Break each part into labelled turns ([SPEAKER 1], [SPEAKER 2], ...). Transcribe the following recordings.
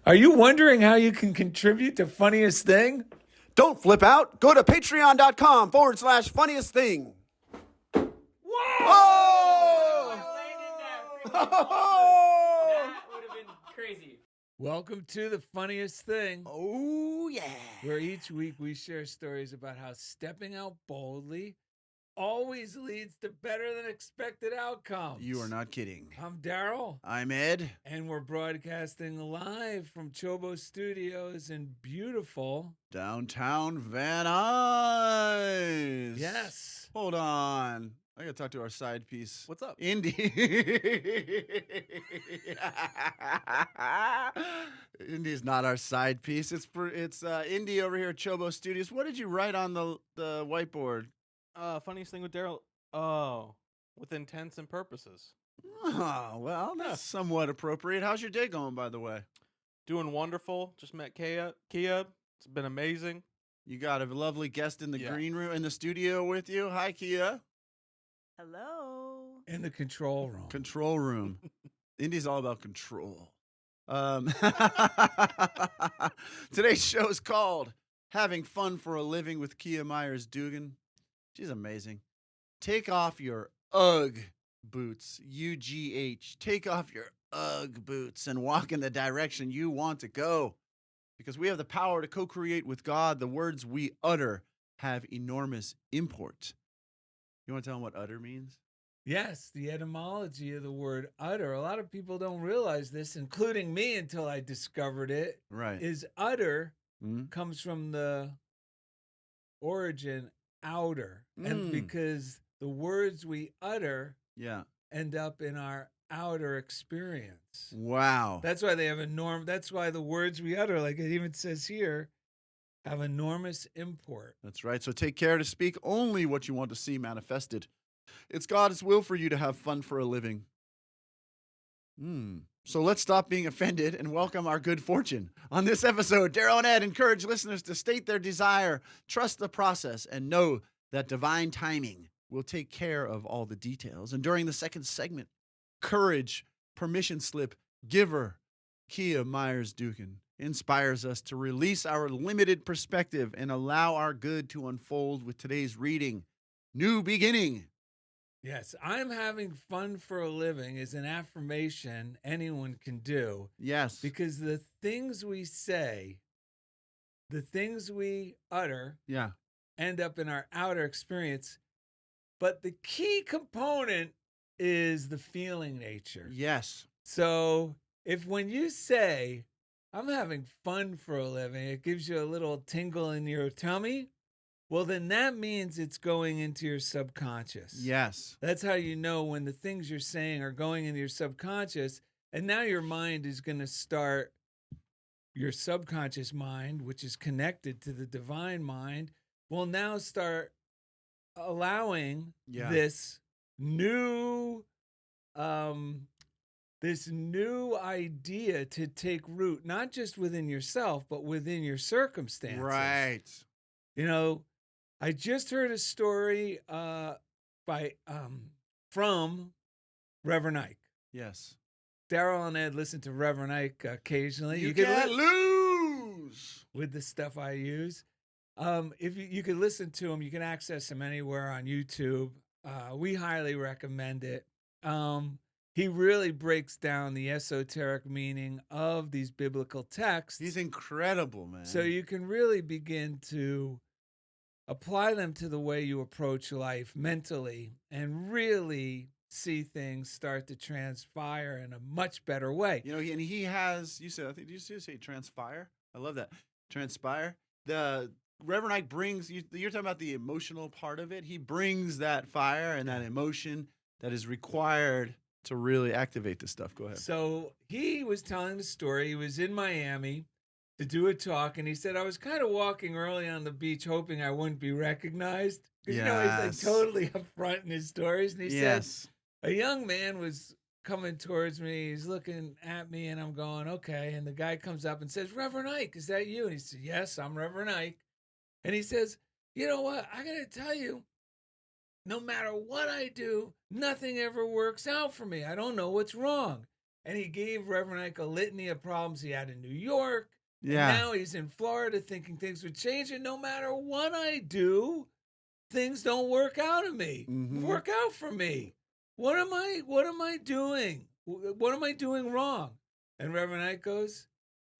[SPEAKER 1] Are you wondering how you can contribute to Funniest Thing?
[SPEAKER 2] Don't flip out. Go to patreon.com/funniest thing.
[SPEAKER 1] Whoa!
[SPEAKER 2] Oh!
[SPEAKER 3] That would have been crazy.
[SPEAKER 1] Welcome to the Funniest Thing,
[SPEAKER 2] Oh, yeah.
[SPEAKER 1] where each week we share stories about how stepping out boldly always leads to better than expected outcomes.
[SPEAKER 2] You are not kidding.
[SPEAKER 1] I'm Darrell,
[SPEAKER 2] I'm Ed.
[SPEAKER 1] and we're broadcasting live from CHOBO Studios in beautiful
[SPEAKER 2] Downtown Van Nuys.
[SPEAKER 1] Yes.
[SPEAKER 2] Hold on. I got to talk to our side piece.
[SPEAKER 3] What's up?
[SPEAKER 2] Indy. Indy's not our side piece. It's Indy over here at CHOBO Studios. What did you write on the whiteboard?
[SPEAKER 3] Funniest thing with Darrell. Oh, with intents and purposes.
[SPEAKER 2] Oh, well, that's somewhat appropriate. How's your day going, by the way?
[SPEAKER 3] Doing wonderful. Just met Kea. It's been amazing.
[SPEAKER 2] You got a lovely guest in the
[SPEAKER 3] Yeah.
[SPEAKER 2] green room, in the studio with you. Hi, Kea.
[SPEAKER 4] Hello.
[SPEAKER 1] In the control room.
[SPEAKER 2] Control room. Indy's all about control. Today's show is called Having Fun for a Living with Kea Meyers Duggan. She's amazing. Take off your UGG boots, UGH. Take off your UGG boots and walk in the direction you want to go. Because we have the power to co-create with God. The words we utter have enormous import. You want to tell them what utter means?
[SPEAKER 1] Yes, the etymology of the word utter. A lot of people don't realize this, including me until I discovered it.
[SPEAKER 2] Right.
[SPEAKER 1] Is utter
[SPEAKER 2] Mhm.
[SPEAKER 1] comes from the origin outer. And because the words we utter
[SPEAKER 2] Yeah.
[SPEAKER 1] end up in our outer experience.
[SPEAKER 2] Wow.
[SPEAKER 1] That's why they have that's why the words we utter, like it even says here, have enormous import.
[SPEAKER 2] That's right. So take care to speak only what you want to see manifested. It's God's will for you to have fun for a living. So let's stop being offended and welcome our good fortune. On this episode, Darrell and Ed encourage listeners to state their desire, trust the process, and know that divine timing will take care of all the details. And during the second segment, courage, permission slip, giver, Kea Meyers Duggan inspires us to release our limited perspective and allow our good to unfold with today's reading, New Beginning.
[SPEAKER 1] Yes, I'm having fun for a living is an affirmation anyone can do.
[SPEAKER 2] Yes.
[SPEAKER 1] Because the things we say, the things we utter,
[SPEAKER 2] Yeah.
[SPEAKER 1] end up in our outer experience. But the key component is the feeling nature.
[SPEAKER 2] Yes.
[SPEAKER 1] So if when you say, I'm having fun for a living, it gives you a little tingle in your tummy, well, then that means it's going into your subconscious.
[SPEAKER 2] Yes.
[SPEAKER 1] That's how you know when the things you're saying are going into your subconscious. And now your mind is going to start, your subconscious mind, which is connected to the divine mind, will now start allowing this new idea to take root, not just within yourself, but within your circumstances.
[SPEAKER 2] Right.
[SPEAKER 1] You know, I just heard a story from Reverend Ike.
[SPEAKER 2] Yes.
[SPEAKER 1] Darrell and Ed listen to Reverend Ike occasionally.
[SPEAKER 2] You can't lose.
[SPEAKER 1] With the stuff I use. If you could listen to him, you can access him anywhere on YouTube. We highly recommend it. He really breaks down the esoteric meaning of these biblical texts.
[SPEAKER 2] He's incredible, man.
[SPEAKER 1] So you can really begin to apply them to the way you approach life mentally and really see things start to transpire in a much better way.
[SPEAKER 2] You know, and he has, you said, I think, did you say transpire? I love that. Transpire. The Reverend Ike brings, you're talking about the emotional part of it. He brings that fire and that emotion that is required to really activate this stuff. Go ahead.
[SPEAKER 1] So he was telling the story. He was in Miami to do a talk, and he said, I was kind of walking early on the beach hoping I wouldn't be recognized. Because, you know, he's like totally upfront in his stories. And he said, a young man was coming towards me. He's looking at me, and I'm going, okay. And the guy comes up and says, Reverend Ike, is that you? And he said, yes, I'm Reverend Ike. And he says, you know what? I got to tell you, no matter what I do, nothing ever works out for me. I don't know what's wrong. And he gave Reverend Ike a litany of problems he had in New York.
[SPEAKER 2] Yeah.
[SPEAKER 1] And now he's in Florida thinking things would change. And no matter what I do, things don't work out of me. Work out for me. What am I doing? What am I doing wrong? And Reverend Ike goes,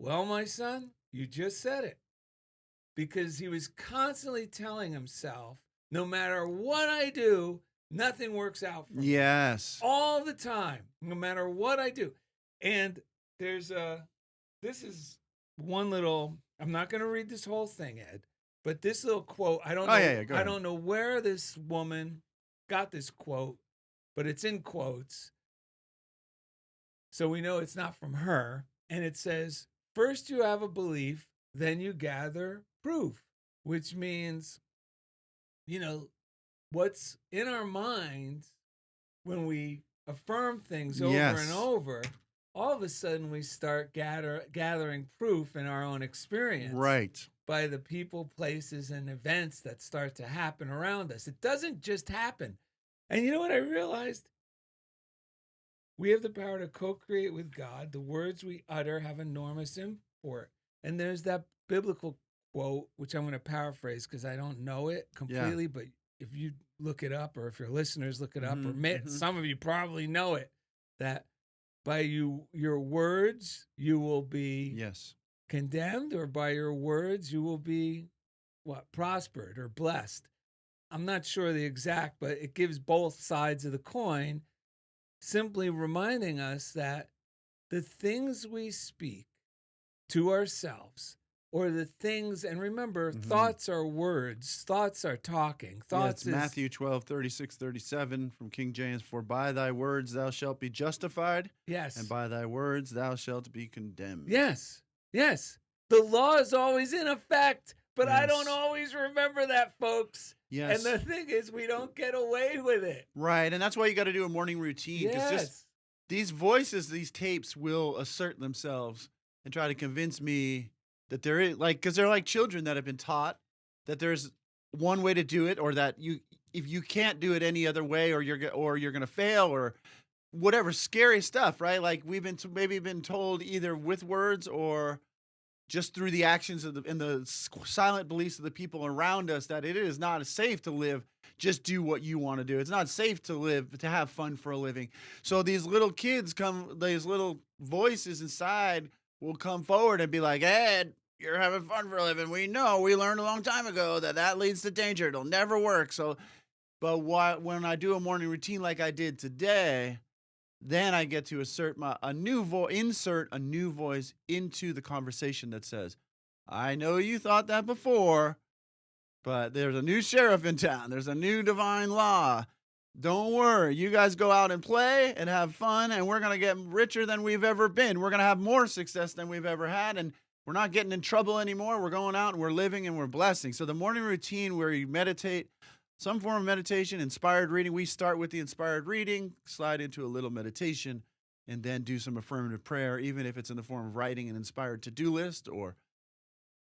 [SPEAKER 1] well, my son, you just said it. Because he was constantly telling himself, no matter what I do, nothing works out for me.
[SPEAKER 2] Yes.
[SPEAKER 1] All the time, no matter what I do. And this is one little, I'm not going to read this whole thing, Ed, but this little quote, I don't know, I don't know where this woman got this quote, but it's in quotes. So we know it's not from her. And it says, first you have a belief, then you gather proof, which means, what's in our minds when we affirm things over and over, all of a sudden we start gathering proof in our own experience.
[SPEAKER 2] Right.
[SPEAKER 1] By the people, places, and events that start to happen around us. It doesn't just happen. And you know what I realized? We have the power to co-create with God. The words we utter have enormous import. And there's that biblical quote, which I'm going to paraphrase because I don't know it completely, but if you look it up, or if your listeners look it up, or some of you probably know it, that by your words, you will be condemned, or by your words, you will be prospered or blessed. I'm not sure the exact, but it gives both sides of the coin, simply reminding us that the things we speak to ourselves, or the things, and remember, thoughts are words, thoughts are talking. Thoughts
[SPEAKER 2] is Matthew 12:36-37 from King James. For by thy words thou shalt be justified.
[SPEAKER 1] Yes.
[SPEAKER 2] And by thy words thou shalt be condemned.
[SPEAKER 1] Yes. Yes. The law is always in effect, but I don't always remember that, folks.
[SPEAKER 2] Yes.
[SPEAKER 1] And the thing is, we don't get away with it.
[SPEAKER 2] Right. And that's why you got to do a morning routine. Because just these voices, these tapes will assert themselves and try to convince me that there is, because they're like children that have been taught that there's one way to do it, or that if you can't do it any other way, or you're going to fail, or whatever scary stuff, right? Like we've been told either with words or just through the actions of the silent beliefs of the people around us, that it is not safe to live. Just do what you want to do. It's not safe to live, to have fun for a living. So these little kids these little voices inside will come forward and be like, Ed, you're having fun for a living. We learned a long time ago that leads to danger. It'll never work. So, but when I do a morning routine like I did today, then I get to insert a new voice into the conversation that says, I know you thought that before, but there's a new sheriff in town. There's a new divine law. Don't worry. You guys go out and play and have fun, and we're going to get richer than we've ever been. We're going to have more success than we've ever had, and we're not getting in trouble anymore. We're going out and we're living and we're blessing. So the morning routine where you meditate, some form of meditation, inspired reading. We start with the inspired reading, slide into a little meditation, and then do some affirmative prayer, even if it's in the form of writing an inspired to-do list or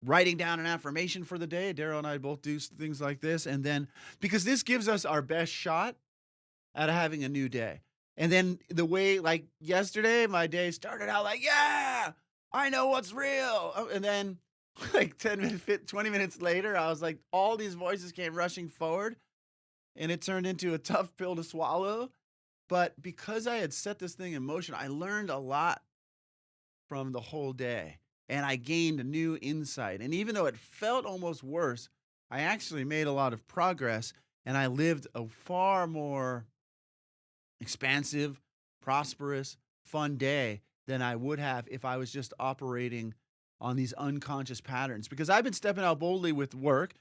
[SPEAKER 2] writing down an affirmation for the day. Darrell and I both do things like this. And then, because this gives us our best shot at having a new day. And then the way, like yesterday, my day started out like, yeah, I know what's real. And then like 20 minutes later, I was like, all these voices came rushing forward, and it turned into a tough pill to swallow. But because I had set this thing in motion, I learned a lot from the whole day, and I gained a new insight. And even though it felt almost worse, I actually made a lot of progress, and I lived a far more expansive, prosperous, fun day than I would have if I was just operating on these unconscious patterns. Because I've been stepping out boldly with work.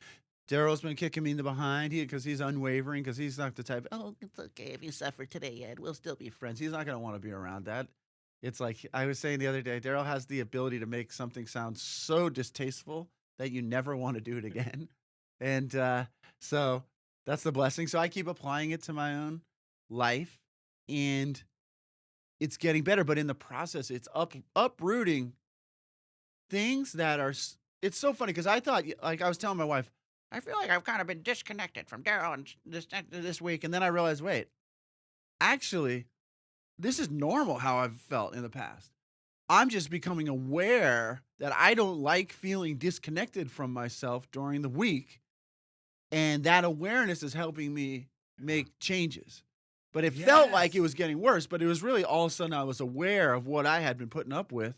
[SPEAKER 2] Darrell's been kicking me in the behind because he's unwavering, because he's not the type, oh, it's okay if you suffer today, Ed. We'll still be friends. He's not going to want to be around that. It's like I was saying the other day, Darrell has the ability to make something sound so distasteful that you never want to do it again. And so that's the blessing. So I keep applying it to my own life, and it's getting better. But in the process, it's uprooting things that are, it's so funny because I thought, like I was telling my wife, I feel like I've kind of been disconnected from Darrell and this week. And then I realized, wait, actually, this is normal how I've felt in the past. I'm just becoming aware that I don't like feeling disconnected from myself during the week. And that awareness is helping me make changes. But it felt like it was getting worse, but it was really all of a sudden I was aware of what I had been putting up with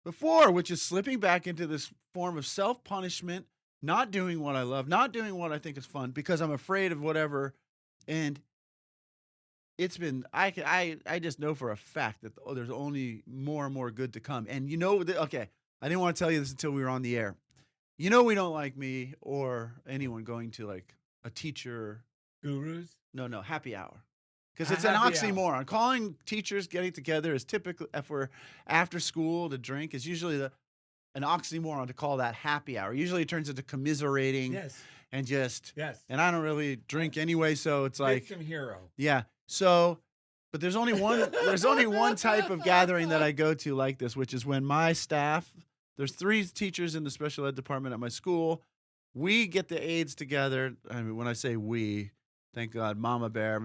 [SPEAKER 2] before, which is slipping back into this form of self-punishment, not doing what I love, not doing what I think is fun because I'm afraid of whatever. And it's been, I just know for a fact that there's only more and more good to come. And okay, I didn't want to tell you this until we were on the air. We don't like me or anyone going to like a teacher.
[SPEAKER 1] Gurus?
[SPEAKER 2] No, happy hour. Because it's an oxymoron. Calling teachers getting together is typically, if we're after school to drink, is usually an oxymoron to call that happy hour. Usually it turns into commiserating and just, and I don't really drink anyway, so it's like.
[SPEAKER 1] Victim hero.
[SPEAKER 2] Yeah. So, but there's only one type of gathering that I go to like this, which is when my staff, there's 3 teachers in the special ed department at my school. We get the aides together. I mean, when I say we, thank God, Mama Bear,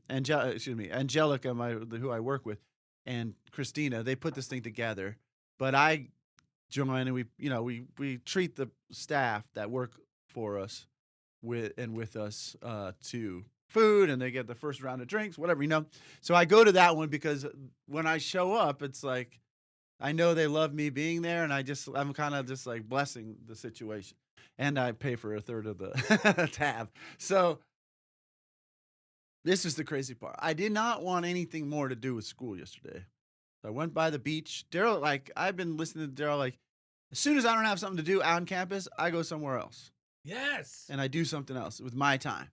[SPEAKER 2] Angelica, who I work with, and Christina, they put this thing together. But I join, and we treat the staff that work for us with us to food, and they get the first round of drinks, whatever, So I go to that one because when I show up, it's like I know they love me being there, and I'm kind of just like blessing the situation. And I pay for a third of the tab. So this is the crazy part. I did not want anything more to do with school yesterday. So I went by the beach. Darrell, I've been listening to Darrell, as soon as I don't have something to do out on campus, I go somewhere else.
[SPEAKER 1] Yes.
[SPEAKER 2] And I do something else with my time.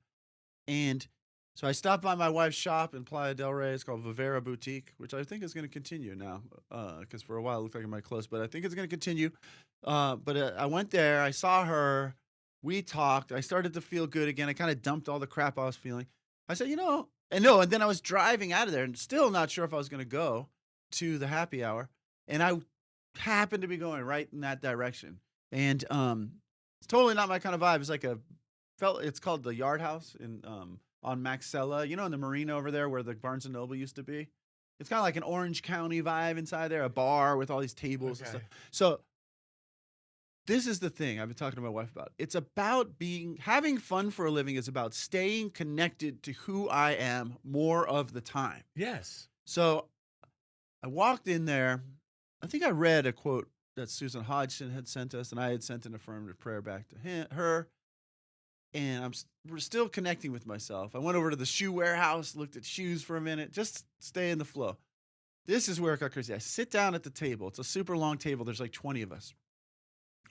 [SPEAKER 2] And so I stopped by my wife's shop in Playa del Rey. It's called Vivera Boutique, which I think is going to continue now because for a while it looked like it might close, but I think it's going to continue. But I went there. I saw her. We talked. I started to feel good again. I kind of dumped all the crap I was feeling. I said, and then I was driving out of there and still not sure if I was going to go to the happy hour. And I happened to be going right in that direction. And it's totally not my kind of vibe. It's it's called the Yard House on Maxella, in the marina over there where the Barnes & Noble used to be. It's kind of like an Orange County vibe inside there, a bar with all these tables and stuff. So this is the thing I've been talking to my wife about. It's about having fun for a living is about staying connected to who I am more of the time.
[SPEAKER 1] Yes.
[SPEAKER 2] So I walked in there. I think I read a quote that Susan Hodgson had sent us, and I had sent an affirmative prayer back to her. And we're still connecting with myself. I went over to the shoe warehouse, looked at shoes for a minute, just stay in the flow. This is where it got crazy. I sit down at the table. It's a super long table. There's like 20 of us.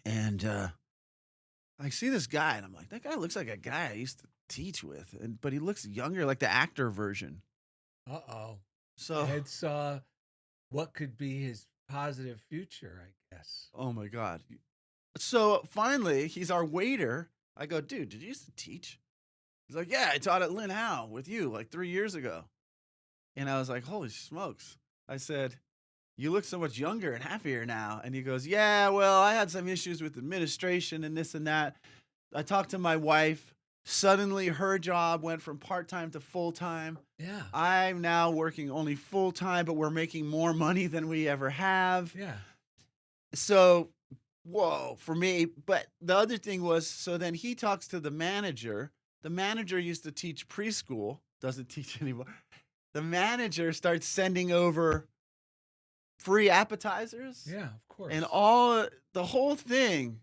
[SPEAKER 2] And I see this guy, and I'm like, that guy looks like a guy I used to teach with, but he looks younger, like the actor version.
[SPEAKER 1] Uh-oh.
[SPEAKER 2] So
[SPEAKER 1] Ed saw what could be his positive future, I guess.
[SPEAKER 2] Oh, my God. So finally, he's our waiter. I go, dude, did you used to teach? He's like, yeah, I taught at Lynn Howe with you like 3 years ago. And I was like, holy smokes. I said, you look so much younger and happier now. And he goes, yeah, well, I had some issues with administration and this and that. I talked to my wife. Suddenly her job went from part-time to full-time.
[SPEAKER 1] Yeah.
[SPEAKER 2] I'm now working only full-time, but we're making more money than we ever have.
[SPEAKER 1] Yeah.
[SPEAKER 2] So, whoa, for me. But the other thing was, so then he talks to the manager. The manager used to teach preschool, doesn't teach anymore. The manager starts sending over free appetizers.
[SPEAKER 1] Yeah, of course.
[SPEAKER 2] And the whole thing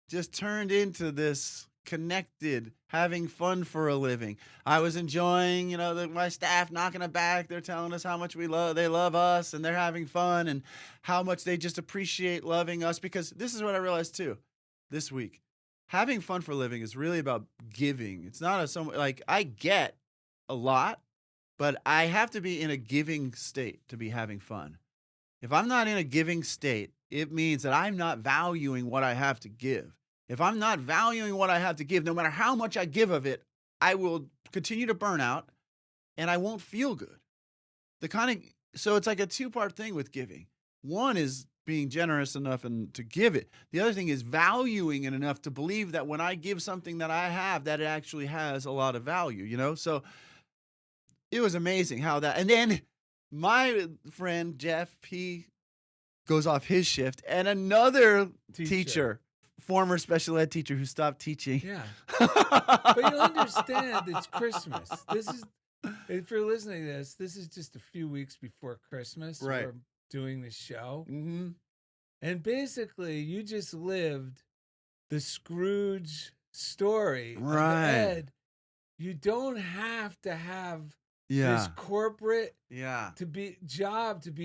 [SPEAKER 2] just turned into this connected, having fun for a living. I was enjoying, my staff knocking it back. They're telling us how much they love us, and they're having fun, and how much they just appreciate loving us. Because this is what I realized too this week. Having fun for a living is really about giving. It's not I get a lot, but I have to be in a giving state to be having fun. If I'm not in a giving state, it means that I'm not valuing what I have to give. If I'm not valuing what I have to give, no matter how much I give of it, I will continue to burn out and I won't feel good. So it's like a two-part thing with giving. One is being generous enough and to give it. The other thing is valuing it enough to believe that when I give something that I have, that it actually has a lot of value, So it was amazing how that. And then my friend Jeff, he goes off his shift, and another teacher, former special ed teacher who stopped teaching.
[SPEAKER 1] Yeah. But you understand it's Christmas. If you're listening to this is just a few weeks before Christmas.
[SPEAKER 2] Right.
[SPEAKER 1] We're doing this show.
[SPEAKER 2] Mm-hmm.
[SPEAKER 1] And basically, you just lived the Scrooge story.
[SPEAKER 2] Right.
[SPEAKER 1] Of Ed. You don't have to have
[SPEAKER 2] Yeah.
[SPEAKER 1] this corporate
[SPEAKER 2] Yeah.
[SPEAKER 1] to be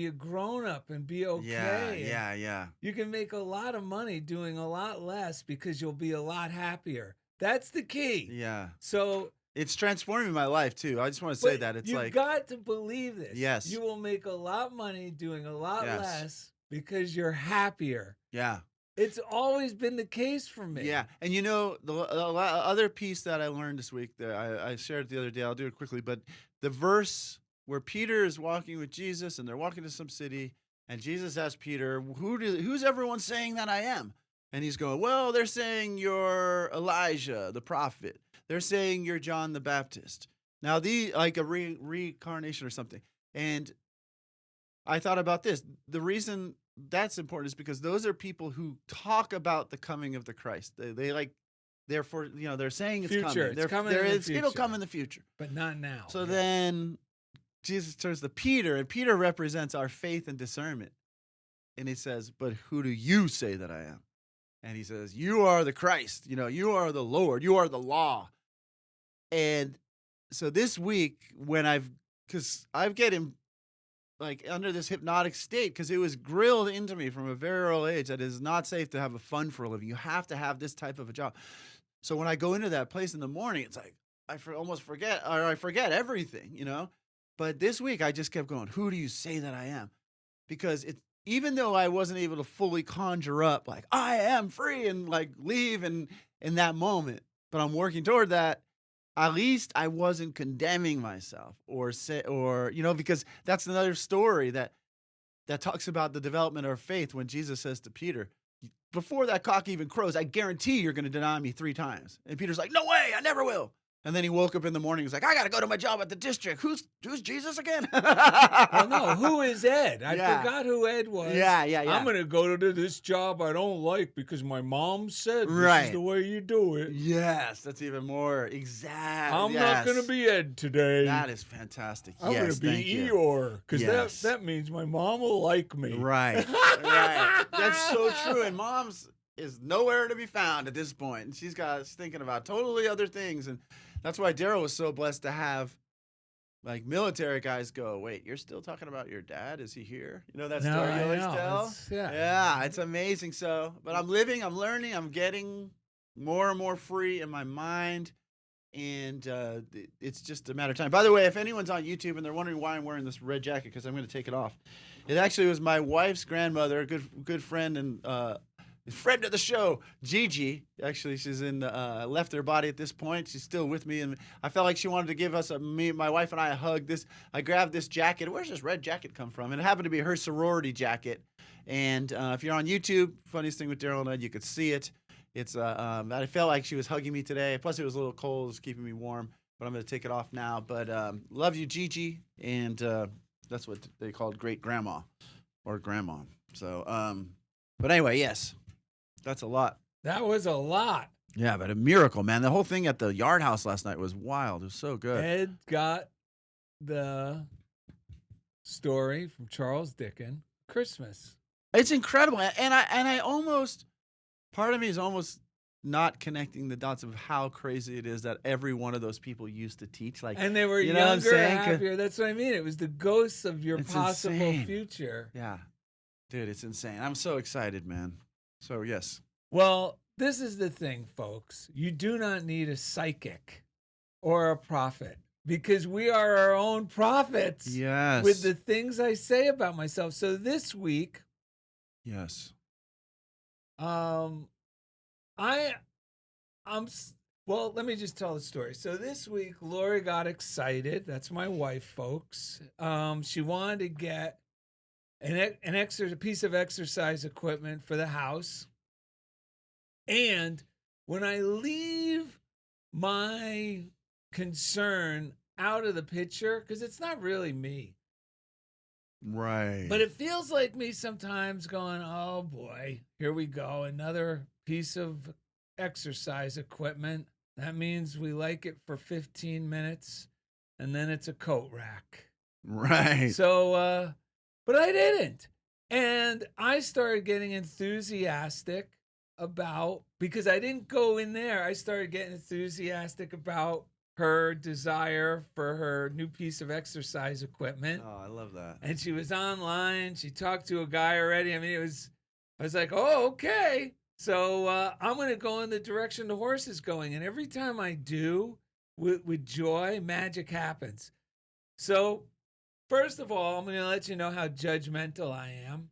[SPEAKER 1] a grown up and be okay.
[SPEAKER 2] Yeah.
[SPEAKER 1] You can make a lot of money doing a lot less because you'll be a lot happier. That's the key.
[SPEAKER 2] Yeah.
[SPEAKER 1] So
[SPEAKER 2] It's transforming my life too. I just want to say
[SPEAKER 1] but
[SPEAKER 2] that it's
[SPEAKER 1] you've
[SPEAKER 2] like,
[SPEAKER 1] got to believe this.
[SPEAKER 2] Yes.
[SPEAKER 1] You will make a lot of money doing a lot
[SPEAKER 2] Yes.
[SPEAKER 1] less because you're happier.
[SPEAKER 2] yeah.
[SPEAKER 1] It's always been the case for me.
[SPEAKER 2] Yeah, and you know the other piece that I learned this week that I shared it the other day. I'll do it quickly, but the verse where Peter is walking with Jesus and they're walking to some city, and Jesus asks Peter, "Who's everyone saying that I am?" And he's going, "Well, they're saying you're Elijah, the prophet. They're saying you're John the Baptist." Now, like a reincarnation or something. And I thought about this. The reason that's important is because those are people who talk about the coming of the Christ. They're saying it's
[SPEAKER 1] Future.
[SPEAKER 2] coming.
[SPEAKER 1] It's coming in the
[SPEAKER 2] It'll
[SPEAKER 1] future.
[SPEAKER 2] come in the future.
[SPEAKER 1] But not now.
[SPEAKER 2] So then Jesus turns to Peter, and Peter represents our faith and discernment. And he says, "But who do you say that I am?" And he says, "You are the Christ. You are the Lord. You are the law." And so this week, because I've getting like under this hypnotic state, because it was grilled into me from a very early age that it is not safe to have a fun for a living. You have to have this type of a job. So when I go into that place in the morning, it's like I forget everything, But this week I just kept going, "Who do you say that I am?" Because even though I wasn't able to fully conjure up like I am free and like leave in that moment, but I'm working toward that. At least I wasn't condemning myself because that's another story that talks about the development of our faith when Jesus says to Peter, "Before that cock even crows, I guarantee you're going to deny me 3 times." And Peter's like, "No way, I never will." And then he woke up in the morning. He's like, "I got to go to my job at the district. Who's Jesus again?"
[SPEAKER 1] Oh, no. Who is Ed? I
[SPEAKER 2] Yeah.
[SPEAKER 1] forgot who Ed was.
[SPEAKER 2] Yeah.
[SPEAKER 1] I'm going to go to this job I don't like because my mom said this
[SPEAKER 2] Right.
[SPEAKER 1] is the way you do it.
[SPEAKER 2] Yes, that's even more exact.
[SPEAKER 1] I'm not going to be Ed today.
[SPEAKER 2] That is fantastic.
[SPEAKER 1] I'm going to be Eeyore because
[SPEAKER 2] Yes.
[SPEAKER 1] that means my mom will like me.
[SPEAKER 2] Right. Right. That's so true. And mom's is nowhere to be found at this point. And she's thinking about totally other things. And that's why Darrell was so blessed to have like military guys go, "Wait, you're still talking about your dad? Is he here?" You know that
[SPEAKER 1] No,
[SPEAKER 2] story
[SPEAKER 1] I
[SPEAKER 2] you always
[SPEAKER 1] know.
[SPEAKER 2] tell? Yeah, it's amazing. So, but I'm living, I'm learning, I'm getting more and more free in my mind. And it's just a matter of time. By the way, if anyone's on YouTube and they're wondering why I'm wearing this red jacket, because I'm going to take it off. It actually was my wife's grandmother, a good friend and friend of the show, Gigi. Actually, she's left her body at this point. She's still with me, and I felt like she wanted to give us my wife and I a hug. I grabbed this jacket. Where's this red jacket come from? And it happened to be her sorority jacket. And if you're on YouTube, funniest thing with Darrell and Ed, you could see it. It's I felt like she was hugging me today. Plus, it was a little cold. It was keeping me warm. But I'm going to take it off now. But love you, Gigi. And that's what they called great grandma or grandma. So, but anyway, yes. That's a lot.
[SPEAKER 1] That was a lot.
[SPEAKER 2] Yeah, but a miracle, man. The whole thing at the Yard House last night was wild. It was so good.
[SPEAKER 1] Ed got the story from Charles Dickens, Christmas.
[SPEAKER 2] It's incredible. And I almost, part of me is almost not connecting the dots of how crazy it is that every one of those people used to teach.
[SPEAKER 1] And they were younger, happier. That's what I mean. It was the ghosts of your possible
[SPEAKER 2] insane.
[SPEAKER 1] future.
[SPEAKER 2] Yeah. Dude, it's insane. I'm so excited, man. So, yes.
[SPEAKER 1] Well, this is the thing, folks. You do not need a psychic or a prophet because we are our own prophets.
[SPEAKER 2] Yes.
[SPEAKER 1] With the things I say about myself. So this week,
[SPEAKER 2] yes.
[SPEAKER 1] well, let me just tell the story. So this week, Lori got excited. That's my wife, folks. She wanted to get a piece of exercise equipment for the house. And when I leave my concern out of the picture because it's not really me.
[SPEAKER 2] Right.
[SPEAKER 1] But it feels like me sometimes going, oh boy, here we go. Another piece of exercise equipment. That means we like it for 15 minutes and then it's a coat rack.
[SPEAKER 2] Right.
[SPEAKER 1] So, but I didn't. And I started getting enthusiastic about, because I didn't go in there, I started getting enthusiastic about her desire for her new piece of exercise equipment.
[SPEAKER 2] Oh, I love that.
[SPEAKER 1] And she was online. She talked to a guy already. I mean, I was like, oh, okay. So I'm going to go in the direction the horse is going. And every time I do, with joy, magic happens. So first of all, I'm going to let you know how judgmental I am.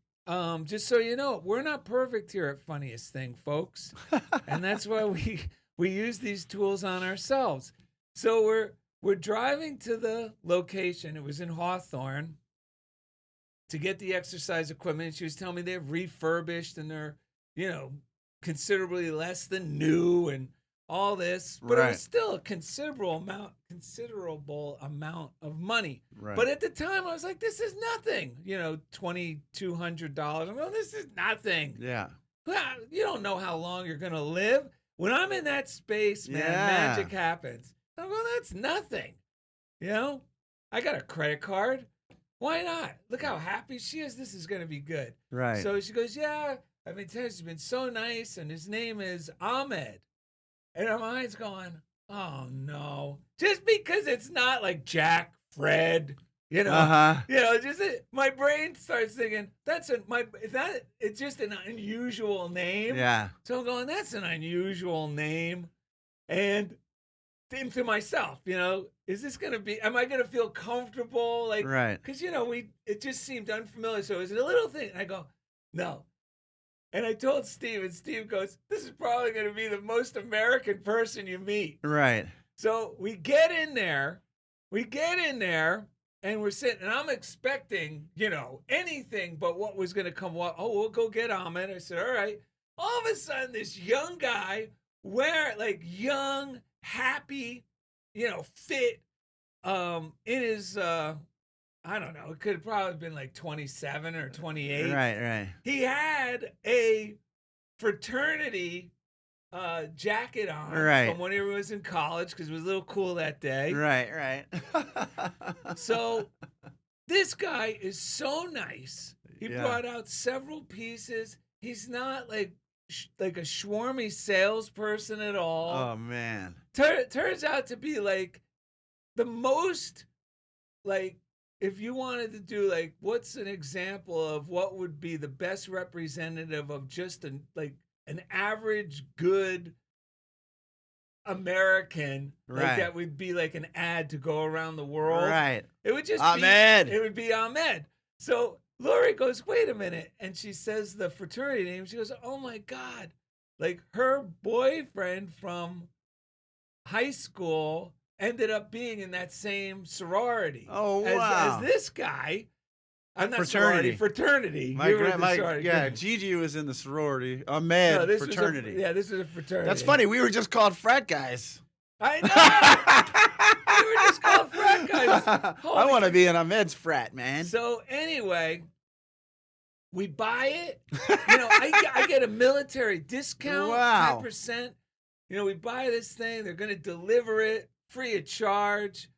[SPEAKER 1] Just so you know, we're not perfect here at Funniest Thing, folks. And that's why we use these tools on ourselves. So we're driving to the location. It was in Hawthorne to get the exercise equipment. She was telling me they're refurbished and they're, considerably less than new and all this. But it was still a considerable amount of money.
[SPEAKER 2] Right.
[SPEAKER 1] But at the time, I was like, this is nothing. $2,200. I'm going, this is nothing.
[SPEAKER 2] Yeah.
[SPEAKER 1] Well, you don't know how long you're going to live. When I'm in that space, man, magic happens. I'm going, that's nothing. I got a credit card. Why not? Look how happy she is. This is going to be good.
[SPEAKER 2] Right.
[SPEAKER 1] So she goes, yeah, I've been telling you, she's been so nice. And his name is Ahmed. And our mind's going, oh, no. Just because it's not like Jack, Fred, my brain starts thinking, it's just an unusual name.
[SPEAKER 2] Yeah.
[SPEAKER 1] So I'm going, that's an unusual name. And into myself, is this going to be, am I going to feel comfortable? Like,
[SPEAKER 2] right.
[SPEAKER 1] Because, it just seemed unfamiliar. So it was a little thing. And I go, no. And I told Steve, and Steve goes, this is probably going to be the most American person you meet.
[SPEAKER 2] Right.
[SPEAKER 1] So we get in there, and we're sitting, and I'm expecting, anything but what was going to come. We'll go get Ahmed. I said, all right. All of a sudden, this young guy, young, happy, fit, in his, I don't know, it could have probably been like 27 or 28.
[SPEAKER 2] Right.
[SPEAKER 1] He had a fraternity jacket on from when he was in college because it was a little cool that day.
[SPEAKER 2] Right.
[SPEAKER 1] So this guy is so nice. He brought out several pieces. He's not like a schwarmy salesperson at all.
[SPEAKER 2] Oh, man.
[SPEAKER 1] Turns out to be like the most, if you wanted to do what's an example of what would be the best representative of just an average good American, that would be like an ad to go around the world.
[SPEAKER 2] Right.
[SPEAKER 1] It would just
[SPEAKER 2] Ahmed.
[SPEAKER 1] It would be Ahmed. So Lori goes, wait a minute. And she says the fraternity name. She goes, oh my God. Her boyfriend from high school ended up being in that same sorority.
[SPEAKER 2] Oh, wow.
[SPEAKER 1] As this guy. I'm not
[SPEAKER 2] fraternity.
[SPEAKER 1] Fraternity.
[SPEAKER 2] Gigi was in the sorority. Ahmed, fraternity.
[SPEAKER 1] This is a fraternity.
[SPEAKER 2] That's funny. We were just called frat guys.
[SPEAKER 1] I know. We were just called frat guys.
[SPEAKER 2] I want to be in Ahmed's frat, man.
[SPEAKER 1] So anyway, we buy it. I get a military discount.
[SPEAKER 2] Wow.
[SPEAKER 1] 10%. We buy this thing. They're going to deliver it free of charge.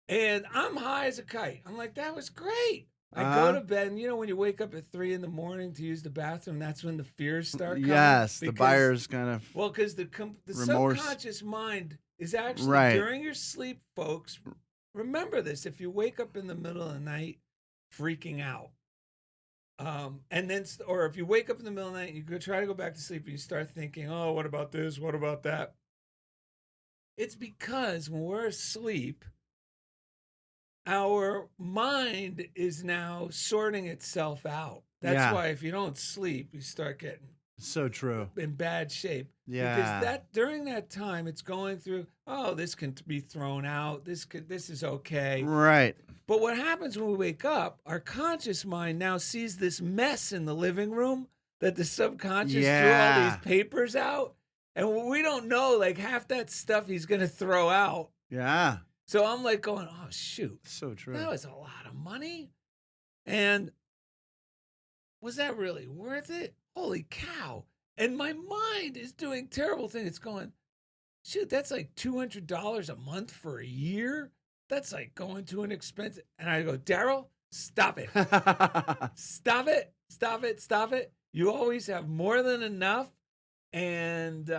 [SPEAKER 1] And I'm high as a kite. I'm like, that was great. I go to bed, and when you wake up at 3 a.m. to use the bathroom, that's when the fears start coming.
[SPEAKER 2] Yes, the buyer's kind of
[SPEAKER 1] because the
[SPEAKER 2] remorse.
[SPEAKER 1] subconscious mind is actually during your sleep, folks. Remember this: if you wake up in the middle of the night freaking out, or if you wake up in the middle of the night and you try to go back to sleep and you start thinking, oh, what about this? What about that? It's because when we're asleep, our mind is now sorting itself out. That's why if you don't sleep, you start getting
[SPEAKER 2] so true
[SPEAKER 1] in bad shape.
[SPEAKER 2] Yeah.
[SPEAKER 1] Because during that time, it's going through, oh, this can be thrown out. This is okay.
[SPEAKER 2] Right.
[SPEAKER 1] But what happens when we wake up, our conscious mind now sees this mess in the living room that the subconscious threw all these papers out. And we don't know, half that stuff he's going to throw out.
[SPEAKER 2] Yeah.
[SPEAKER 1] So I'm like going, oh, shoot,
[SPEAKER 2] So true.
[SPEAKER 1] that was a lot of money. And was that really worth it? Holy cow. And my mind is doing terrible things. It's going, shoot, that's like $200 a month for a year. That's like going to an expensive. And I go, Darrell, stop it. Stop it. Stop it. Stop it. You always have more than enough. And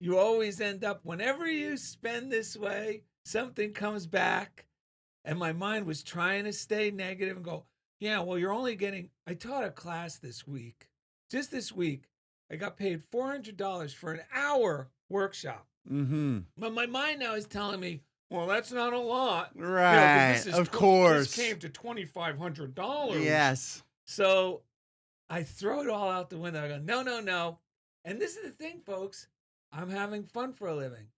[SPEAKER 1] you always end up, whenever you spend this way, something comes back. And my mind was trying to stay negative and go, yeah, well, you're only getting, I taught a class this week. Just this week, I got paid $400 for an hour workshop.
[SPEAKER 2] Mm-hmm.
[SPEAKER 1] But my mind now is telling me, well, that's not a lot.
[SPEAKER 2] Right.
[SPEAKER 1] This is
[SPEAKER 2] Of course.
[SPEAKER 1] This came to $2,500.
[SPEAKER 2] Yes.
[SPEAKER 1] So I throw it all out the window. I go, no. And this is the thing, folks. I'm having fun for a living.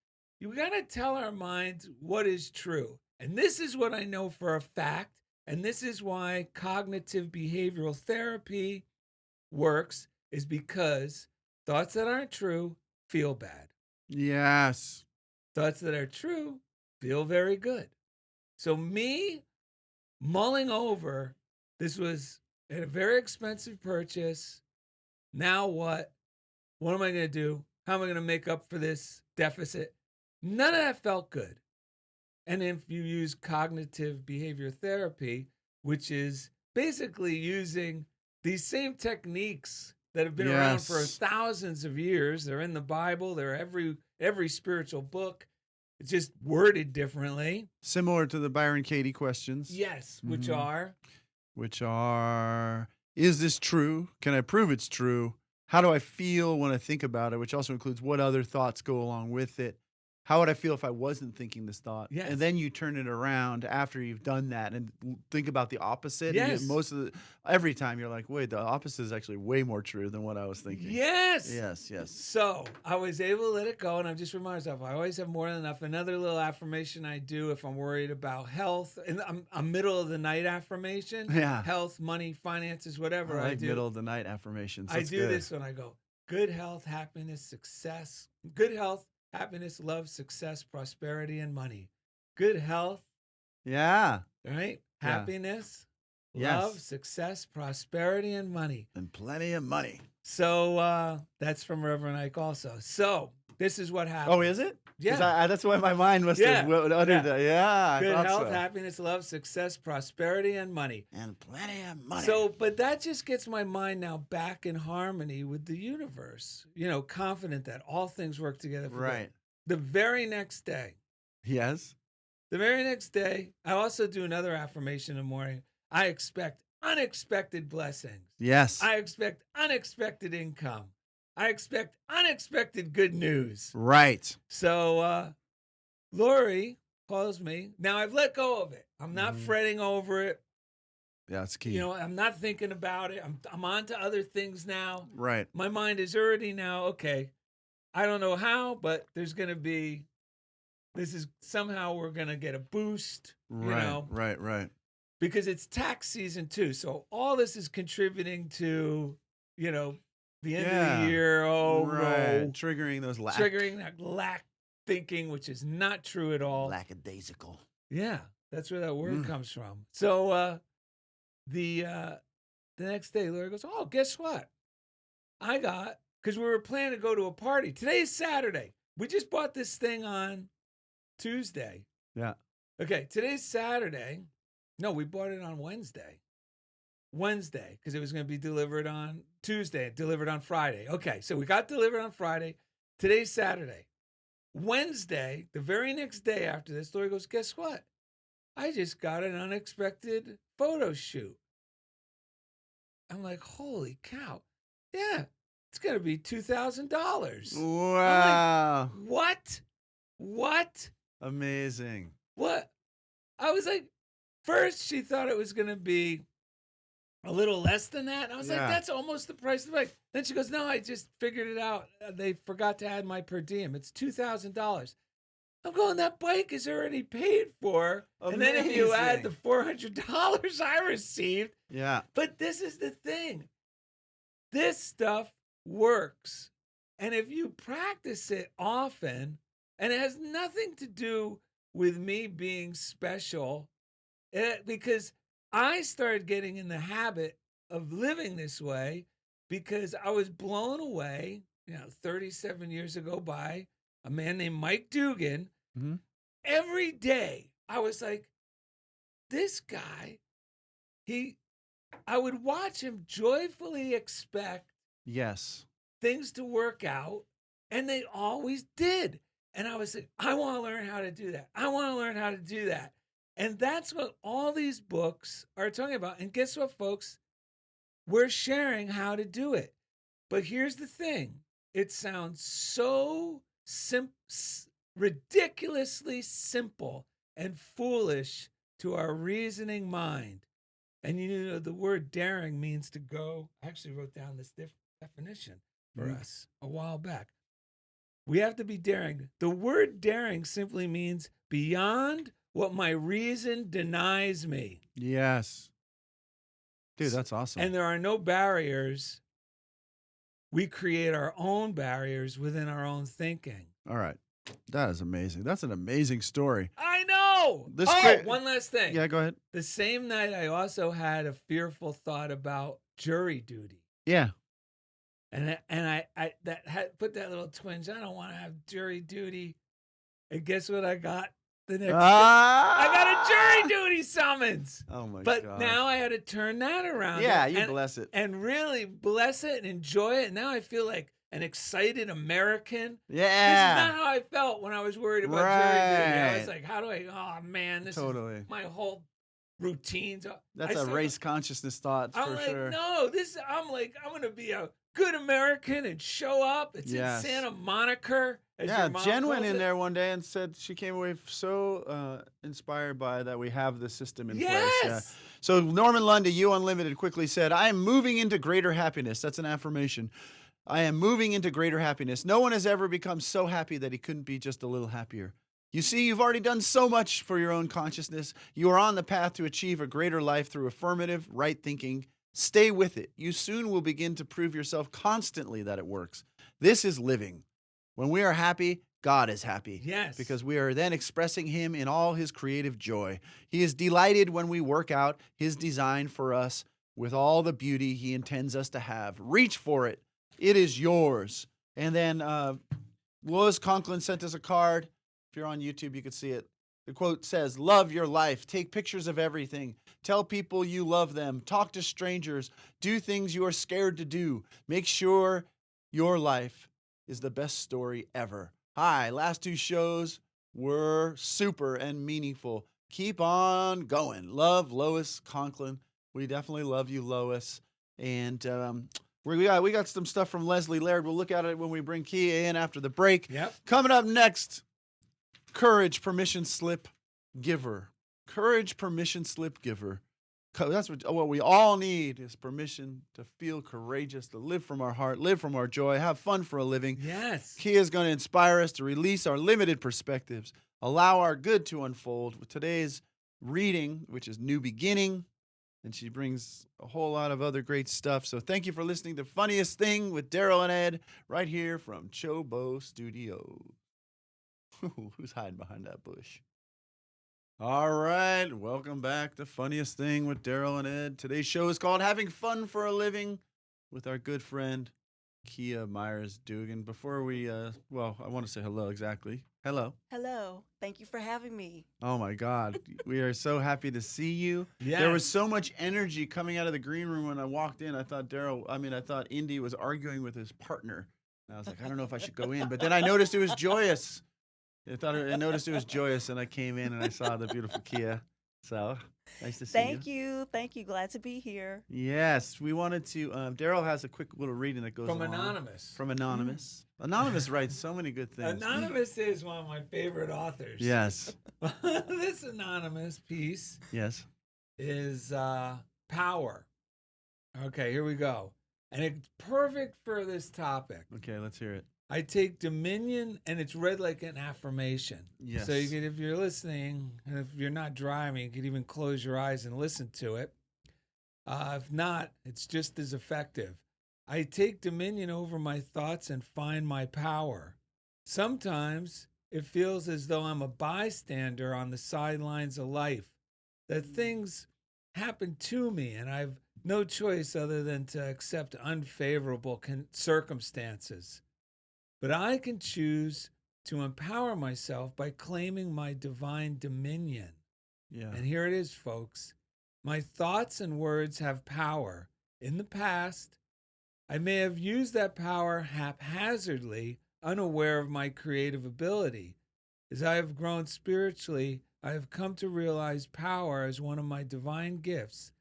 [SPEAKER 1] You got to tell our minds what is true. And this is what I know for a fact. And this is why cognitive behavioral therapy works, is because thoughts that aren't true feel bad.
[SPEAKER 2] Yes.
[SPEAKER 1] Thoughts that are true feel very good. So me mulling over, this was a very expensive purchase. Now what? What am I going to do? How am I going to make up for this deficit? None of that felt good. And if you use cognitive behavior therapy, which is basically using these same techniques that have been around for thousands of years, they're in the Bible, they're every spiritual book. It's just worded differently.
[SPEAKER 2] Similar to the Byron Katie questions.
[SPEAKER 1] Yes, which
[SPEAKER 2] Mm-hmm. are, is this true? Can I prove it's true? How do I feel when I think about it? Which also includes what other thoughts go along with it. How would I feel if I wasn't thinking this thought?
[SPEAKER 1] Yes.
[SPEAKER 2] And then you turn it around after you've done that and think about the opposite.
[SPEAKER 1] Yes.
[SPEAKER 2] And every time you're like, wait, the opposite is actually way more true than what I was thinking.
[SPEAKER 1] Yes.
[SPEAKER 2] Yes.
[SPEAKER 1] So I was able to let it go, and I'm just reminding myself, I always have more than enough. Another little affirmation I do if I'm worried about health, and I'm middle of the night affirmation.
[SPEAKER 2] Yeah.
[SPEAKER 1] Health, money, finances, whatever
[SPEAKER 2] I like
[SPEAKER 1] do.
[SPEAKER 2] middle of the night affirmations.
[SPEAKER 1] I do this when I go, good health, happiness, success. Good health, happiness, love, success, prosperity, and money. Good health.
[SPEAKER 2] Yeah.
[SPEAKER 1] Right?
[SPEAKER 2] Yeah.
[SPEAKER 1] Happiness,
[SPEAKER 2] Yes.
[SPEAKER 1] love, success, prosperity, and money.
[SPEAKER 2] And plenty of money.
[SPEAKER 1] So that's from Reverend Ike also. So this is what happened.
[SPEAKER 2] Oh, is it? 'Cause
[SPEAKER 1] Yeah.
[SPEAKER 2] that's why my mind must have uttered that. Yeah. I
[SPEAKER 1] Good
[SPEAKER 2] thought
[SPEAKER 1] health,
[SPEAKER 2] so.
[SPEAKER 1] happiness, love, success, prosperity, and money.
[SPEAKER 2] And plenty of money.
[SPEAKER 1] So, but that just gets my mind now back in harmony with the universe. Confident that all things work together for good.
[SPEAKER 2] Right.
[SPEAKER 1] The very next day,
[SPEAKER 2] Yes.
[SPEAKER 1] I also do another affirmation in the morning. I expect unexpected blessings.
[SPEAKER 2] Yes.
[SPEAKER 1] I expect unexpected income. I expect unexpected good news.
[SPEAKER 2] Right.
[SPEAKER 1] So Lori calls me. Now I've let go of it. I'm not fretting over it.
[SPEAKER 2] Yeah, that's key.
[SPEAKER 1] I'm not thinking about it. I'm on to other things now.
[SPEAKER 2] Right.
[SPEAKER 1] My mind is already now, okay, I don't know how, but there's going to be, somehow we're going to get a boost,
[SPEAKER 2] Right.
[SPEAKER 1] because it's tax season too. So all this is contributing to, the end of the year. Oh,
[SPEAKER 2] right.
[SPEAKER 1] no.
[SPEAKER 2] Triggering those
[SPEAKER 1] Triggering that lack thinking, which is not true at all.
[SPEAKER 2] lackadaisical.
[SPEAKER 1] Yeah, that's where that word comes from. So the next day, Larry goes, oh, guess what? Because we were planning to go to a party. Today's Saturday. We just bought this thing on Tuesday.
[SPEAKER 2] Yeah.
[SPEAKER 1] Okay, today's Saturday. No, we bought it on Wednesday, because it was going to be delivered on Tuesday, delivered on Friday. Okay, so we got delivered on Friday. Today's Saturday. Wednesday, the very next day after this, Lori goes, guess what? I just got an unexpected photo shoot. I'm like, holy cow. Yeah, it's going to be $2,000.
[SPEAKER 2] Wow.
[SPEAKER 1] I'm like, what?
[SPEAKER 2] Amazing.
[SPEAKER 1] What? I was like, first she thought it was going to be a little less than that. And I was like, that's almost the price of the bike. Then she goes, no, I just figured it out. They forgot to add my per diem. It's $2,000. I'm going, that bike is already paid for.
[SPEAKER 2] Amazing.
[SPEAKER 1] And then if you add the $400 I received.
[SPEAKER 2] Yeah.
[SPEAKER 1] But this is the thing. This stuff works. And if you practice it often, and it has nothing to do with me being special because I started getting in the habit of living this way because I was blown away, 37 years ago by a man named Mike Duggan.
[SPEAKER 2] Mhm.
[SPEAKER 1] Every day I was like, this guy, I would watch him joyfully expect
[SPEAKER 2] Yes.
[SPEAKER 1] things to work out, and they always did. And I was like, I want to learn how to do that. I want to learn how to do that. And that's what all these books are talking about. And guess what, folks? We're sharing how to do it. But here's the thing. It sounds so ridiculously simple and foolish to our reasoning mind. And the word daring means to go. I actually wrote down this definition for us a while back. We have to be daring. The word daring simply means beyond what my reason denies me.
[SPEAKER 2] Yes. Dude, that's awesome.
[SPEAKER 1] And there are no barriers. We create our own barriers within our own thinking.
[SPEAKER 2] All right. That is amazing. That's an amazing story.
[SPEAKER 1] I know. One last thing.
[SPEAKER 2] Yeah, go ahead.
[SPEAKER 1] The same night, I also had a fearful thought about jury duty.
[SPEAKER 2] Yeah.
[SPEAKER 1] And I put that little twinge. I don't want to have jury duty. And guess what I got the next day? I got a jury duty summons.
[SPEAKER 2] Oh my God.
[SPEAKER 1] But now I had to turn that around.
[SPEAKER 2] Yeah, you bless it.
[SPEAKER 1] And really bless it and enjoy it. And now I feel like an excited American.
[SPEAKER 2] Yeah.
[SPEAKER 1] This is not how I felt when I was worried about jury duty. I was like, how do this is my whole routines.
[SPEAKER 2] That's a race consciousness thought
[SPEAKER 1] I'm
[SPEAKER 2] for sure.
[SPEAKER 1] No, I'm going to be a good American and show up. It's in Santa Monica.
[SPEAKER 2] Jen went in there one day and said she came away so inspired by that we have the system in place. Yeah. So Norman Lundy, You Unlimited, quickly said, I am moving into greater happiness. That's an affirmation. I am moving into greater happiness. No one has ever become so happy that he couldn't be just a little happier. You see, you've already done so much for your own consciousness. You are on the path to achieve a greater life through affirmative, right thinking. Stay with it. You soon will begin to prove yourself constantly that it works. This is living. When we are happy, God is happy.
[SPEAKER 1] Yes.
[SPEAKER 2] Because we are then expressing him in all his creative joy. He is delighted when we work out his design for us with all the beauty he intends us to have. Reach for it. It is yours. And then Lois Conklin sent us a card. If you're on YouTube, you can see it. The quote says, love your life. Take pictures of everything. Tell people you love them. Talk to strangers. Do things you are scared to do. Make sure your life is the best story ever. Hi, last two shows were super and meaningful. Keep on going. Love, Lois Conklin. We definitely love you, Lois. And we got some stuff from Leslie Laird. We'll look at it when we bring Kea in after the break.
[SPEAKER 1] Yep.
[SPEAKER 2] Coming up next, Courage Permission Slip Giver. Courage Permission Slip Giver. That's what we all need is permission to feel courageous, to live from our heart, live from our joy, have fun for a living.
[SPEAKER 1] Yes.
[SPEAKER 2] Kea is going to inspire us to release our limited perspectives, allow our good to unfold with today's reading, which is New Beginning. And she brings a whole lot of other great stuff. So thank you for listening to Funniest Thing with Darrell and Ed right here from CHOBO Studios. Who's hiding behind that bush? All right, welcome back to Funniest Thing with Darrell and Ed. Today's show is called Having Fun for a Living with our good friend, Kea Meyers Duggan. Before we, I want to say hello, exactly. Hello.
[SPEAKER 4] Hello. Thank you for having me.
[SPEAKER 2] Oh, my God. We are so happy to see you.
[SPEAKER 1] Yes.
[SPEAKER 2] There was so much energy coming out of the green room when I walked in. I thought Indy was arguing with his partner. And I was like, I don't know if I should go in. But then I noticed it was joyous. I noticed it was joyous, and I came in and I saw the beautiful Kea. So nice to see you.
[SPEAKER 4] Thank you. Glad to be here.
[SPEAKER 2] Yes, we wanted to. Darrell has a quick little reading that goes
[SPEAKER 1] From
[SPEAKER 2] along.
[SPEAKER 1] Anonymous.
[SPEAKER 2] From Anonymous. Anonymous writes so many good things.
[SPEAKER 1] Anonymous is one of my favorite authors.
[SPEAKER 2] Yes.
[SPEAKER 1] This Anonymous piece
[SPEAKER 2] Yes.
[SPEAKER 1] is power. Okay, here we go. And it's perfect for this topic.
[SPEAKER 2] Okay, let's hear it.
[SPEAKER 1] I take dominion, and it's read like an affirmation.
[SPEAKER 2] Yes.
[SPEAKER 1] So if you're listening, and if you're not driving, you can even close your eyes and listen to it. If not, it's just as effective. I take dominion over my thoughts and find my power. Sometimes it feels as though I'm a bystander on the sidelines of life, that things happen to me and I've no choice other than to accept unfavorable circumstances. But I can choose to empower myself by claiming my divine dominion.
[SPEAKER 2] Yeah.
[SPEAKER 1] And here it is, folks. My thoughts and words have power. In the past, I may have used that power haphazardly, unaware of my creative ability. As I have grown spiritually, I have come to realize power as one of my divine gifts.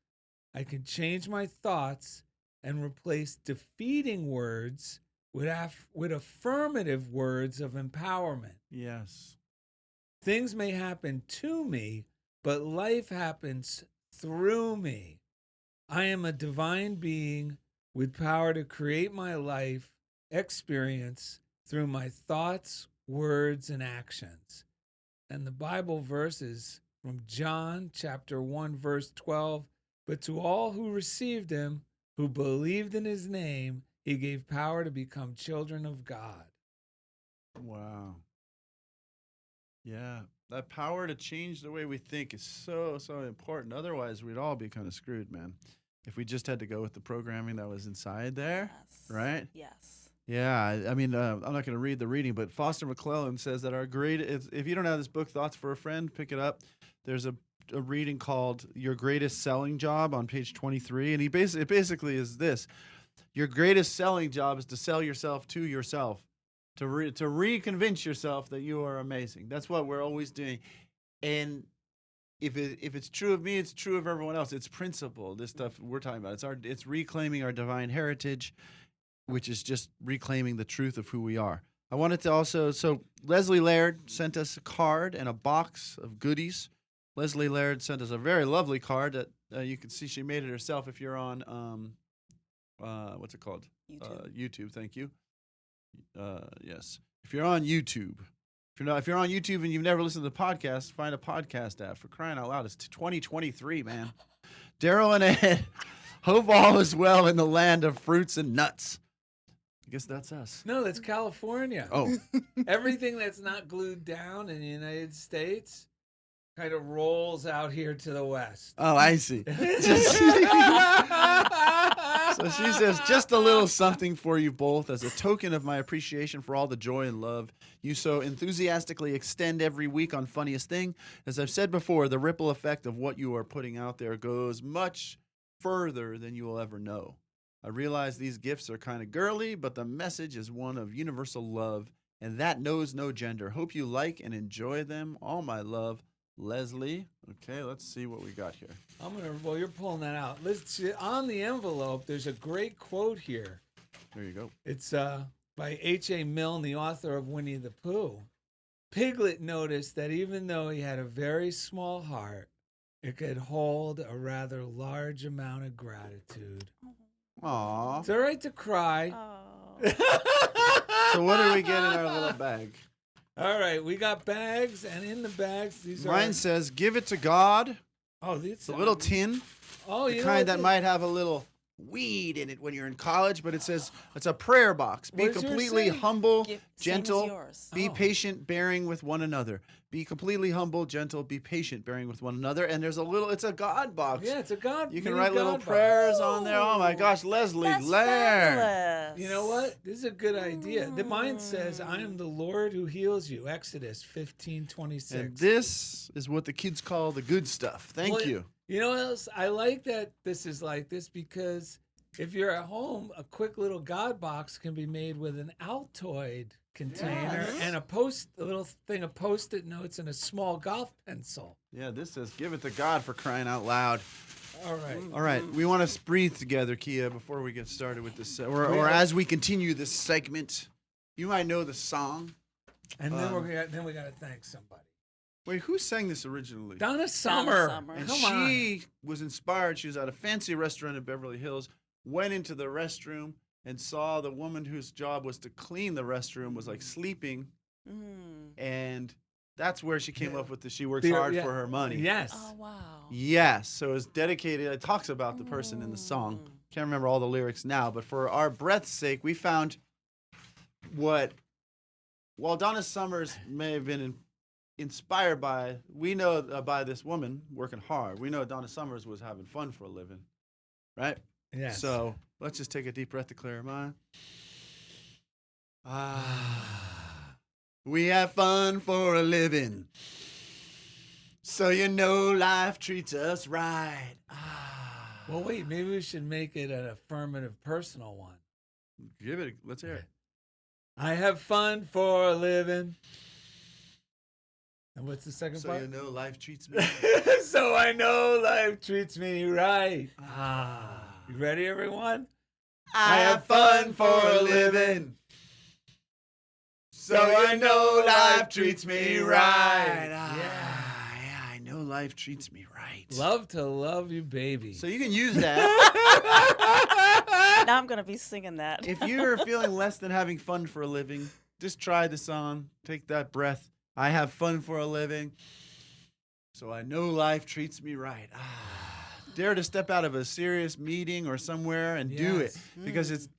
[SPEAKER 1] I can change my thoughts and replace defeating words with affirmative words of empowerment.
[SPEAKER 2] Yes.
[SPEAKER 1] Things may happen to me, but life happens through me. I am a divine being with power to create my life experience through my thoughts, words, and actions. And the Bible verses from John chapter 1, verse 12, but to all who received him, who believed in his name, he gave power to become children of God.
[SPEAKER 2] Wow. Yeah. That power to change the way we think is so important. Otherwise, we'd all be kind of screwed, man. If we just had to go with the programming that was inside there,
[SPEAKER 4] Yes.
[SPEAKER 2] right?
[SPEAKER 4] Yes.
[SPEAKER 2] Yeah, I mean, I'm not going to read the reading, but Foster McClellan says that if you don't have this book, Thoughts for a Friend, pick it up. There's a reading called Your Greatest Selling Job on page 23, and it basically is this. Your greatest selling job is to sell yourself to yourself, to reconvince yourself that you are amazing. That's what we're always doing. And if it's true of me, it's true of everyone else. It's principle, this stuff we're talking about. It's reclaiming our divine heritage, which is just reclaiming the truth of who we are. I wanted to also, so Leslie Laird sent us a card and a box of goodies. Leslie Laird sent us a very lovely card that you can see she made it herself if you're on, what's it called?
[SPEAKER 4] YouTube.
[SPEAKER 2] YouTube, thank you. Yes. If you're on YouTube, if you're on YouTube and you've never listened to the podcast, find a podcast app. For crying out loud, it's 2023, man. Darrell and Ed, hope all is well in the land of fruits and nuts. I guess that's us.
[SPEAKER 1] No, that's California.
[SPEAKER 2] Oh,
[SPEAKER 1] Everything that's not glued down in the United States kind of rolls out here to the west.
[SPEAKER 2] oh, I see. So she says, just a little something for you both as a token of my appreciation for all the joy and love you so enthusiastically extend every week on Funniest Thing. As I've said before, the ripple effect of what you are putting out there goes much further than you will ever know. I realize these gifts are kind of girly, but the message is one of universal love, and that knows no gender. Hope you like and enjoy them. All my love, Leslie. Okay, let's see what we got here.
[SPEAKER 1] Well, you're pulling that out. Let's see, on the envelope, there's a great quote here.
[SPEAKER 2] There you go.
[SPEAKER 1] It's by H.A. Milne, the author of Winnie the Pooh. Piglet noticed that even though he had a very small heart, it could hold a rather large amount of gratitude.
[SPEAKER 2] Aw.
[SPEAKER 1] It's all right to cry.
[SPEAKER 4] Oh.
[SPEAKER 2] So what do we get in our little bag?
[SPEAKER 1] All right, we got bags, and in the bags, these
[SPEAKER 2] Mine
[SPEAKER 1] are...
[SPEAKER 2] says, give it to God.
[SPEAKER 1] Oh, these
[SPEAKER 2] It's a little tin.
[SPEAKER 1] Oh,
[SPEAKER 2] The
[SPEAKER 1] you know
[SPEAKER 2] kind
[SPEAKER 1] what
[SPEAKER 2] that
[SPEAKER 1] the-
[SPEAKER 2] might have a little weed in it when you're in college, but it says it's a prayer box. Be
[SPEAKER 1] What does yours
[SPEAKER 2] completely
[SPEAKER 1] say?
[SPEAKER 2] humble,
[SPEAKER 4] Same as
[SPEAKER 2] gentle,
[SPEAKER 4] yours.
[SPEAKER 2] be
[SPEAKER 1] Oh.
[SPEAKER 2] patient, bearing with one another. Be completely humble, gentle, be patient, bearing with one another. And there's it's a God box.
[SPEAKER 1] Yeah, it's a God.
[SPEAKER 2] You can
[SPEAKER 1] mini
[SPEAKER 2] write little
[SPEAKER 1] God box.
[SPEAKER 2] prayers on there. Oh my gosh, Leslie
[SPEAKER 4] That's
[SPEAKER 2] Laird.
[SPEAKER 4] fabulous.
[SPEAKER 1] You know what? This is a good idea. The mine says, "I am the Lord who heals you." Exodus 15:26.
[SPEAKER 2] And this is what the kids call the good stuff. Thank
[SPEAKER 1] Well,
[SPEAKER 2] you.
[SPEAKER 1] You know what else? I like that this is like this because if you're at home, a quick little God box can be made with an Altoid container
[SPEAKER 2] Yes.
[SPEAKER 1] and a little thing of Post-it notes and a small golf pencil.
[SPEAKER 2] Yeah, this says give it to God for crying out loud.
[SPEAKER 1] All right.
[SPEAKER 2] All right, we want to breathe together, Kea, before we get started with this, or as we continue this segment. You might know the song.
[SPEAKER 1] And then we got to thank somebody.
[SPEAKER 2] Wait, who sang this originally?
[SPEAKER 1] Donna Summer.
[SPEAKER 4] Summer.
[SPEAKER 2] And
[SPEAKER 1] Come on.
[SPEAKER 2] she was inspired. She was at a fancy restaurant in Beverly Hills, went into the restroom and saw the woman whose job was to clean the restroom was like sleeping, and that's where she came up with the she works hard for her money.
[SPEAKER 1] Yes.
[SPEAKER 4] Oh, wow.
[SPEAKER 2] Yes, so it's dedicated. It talks about the person in the song. Can't remember all the lyrics now, but for our breath's sake, we found what while Donna Summers may have been inspired by, we know by this woman working hard, we know Donna Summers was having fun for a living, right?
[SPEAKER 1] Yes.
[SPEAKER 2] So let's just take a deep breath to clear our mind. We have fun for a living, so you know life treats us right.
[SPEAKER 1] Well, wait, maybe we should make it an affirmative personal one.
[SPEAKER 2] Give it, let's hear it.
[SPEAKER 1] I have fun for a living. And what's the second
[SPEAKER 2] So
[SPEAKER 1] part?
[SPEAKER 2] you know life treats me.
[SPEAKER 1] So I know life treats me right. You ready, everyone?
[SPEAKER 2] I have fun for a living, so I know life treats me right. Yeah, I know life treats me right.
[SPEAKER 1] Love to love you, baby.
[SPEAKER 2] So you can use that.
[SPEAKER 4] Now I'm gonna be singing that.
[SPEAKER 2] If you're feeling less than having fun for a living, just try the song. Take that breath. I have fun for a living, so I know life treats me right. Dare to step out of a serious meeting or somewhere and do it, because it's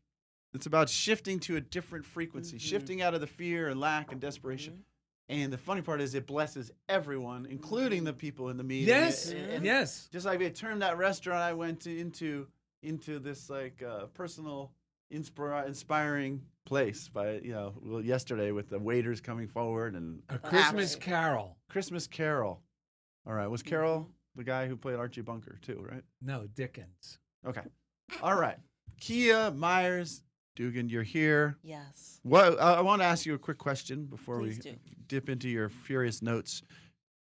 [SPEAKER 2] about shifting to a different frequency, shifting out of the fear and lack and desperation. And the funny part is it blesses everyone, including the people in the meeting.
[SPEAKER 1] Yes, yes.
[SPEAKER 2] Just like it turned that restaurant I went to into this like personal, inspiring place by yesterday with the waiters coming forward and
[SPEAKER 1] A Christmas Carol.
[SPEAKER 2] Christmas Carol. All right, was Carol the guy who played Archie Bunker too, right?
[SPEAKER 1] No, Dickens.
[SPEAKER 2] Okay. All right. Kea Meyers Duggan, you're here.
[SPEAKER 4] Yes.
[SPEAKER 2] What I want to ask you a quick question before
[SPEAKER 4] Please
[SPEAKER 2] we
[SPEAKER 4] do.
[SPEAKER 2] dip into your furious notes.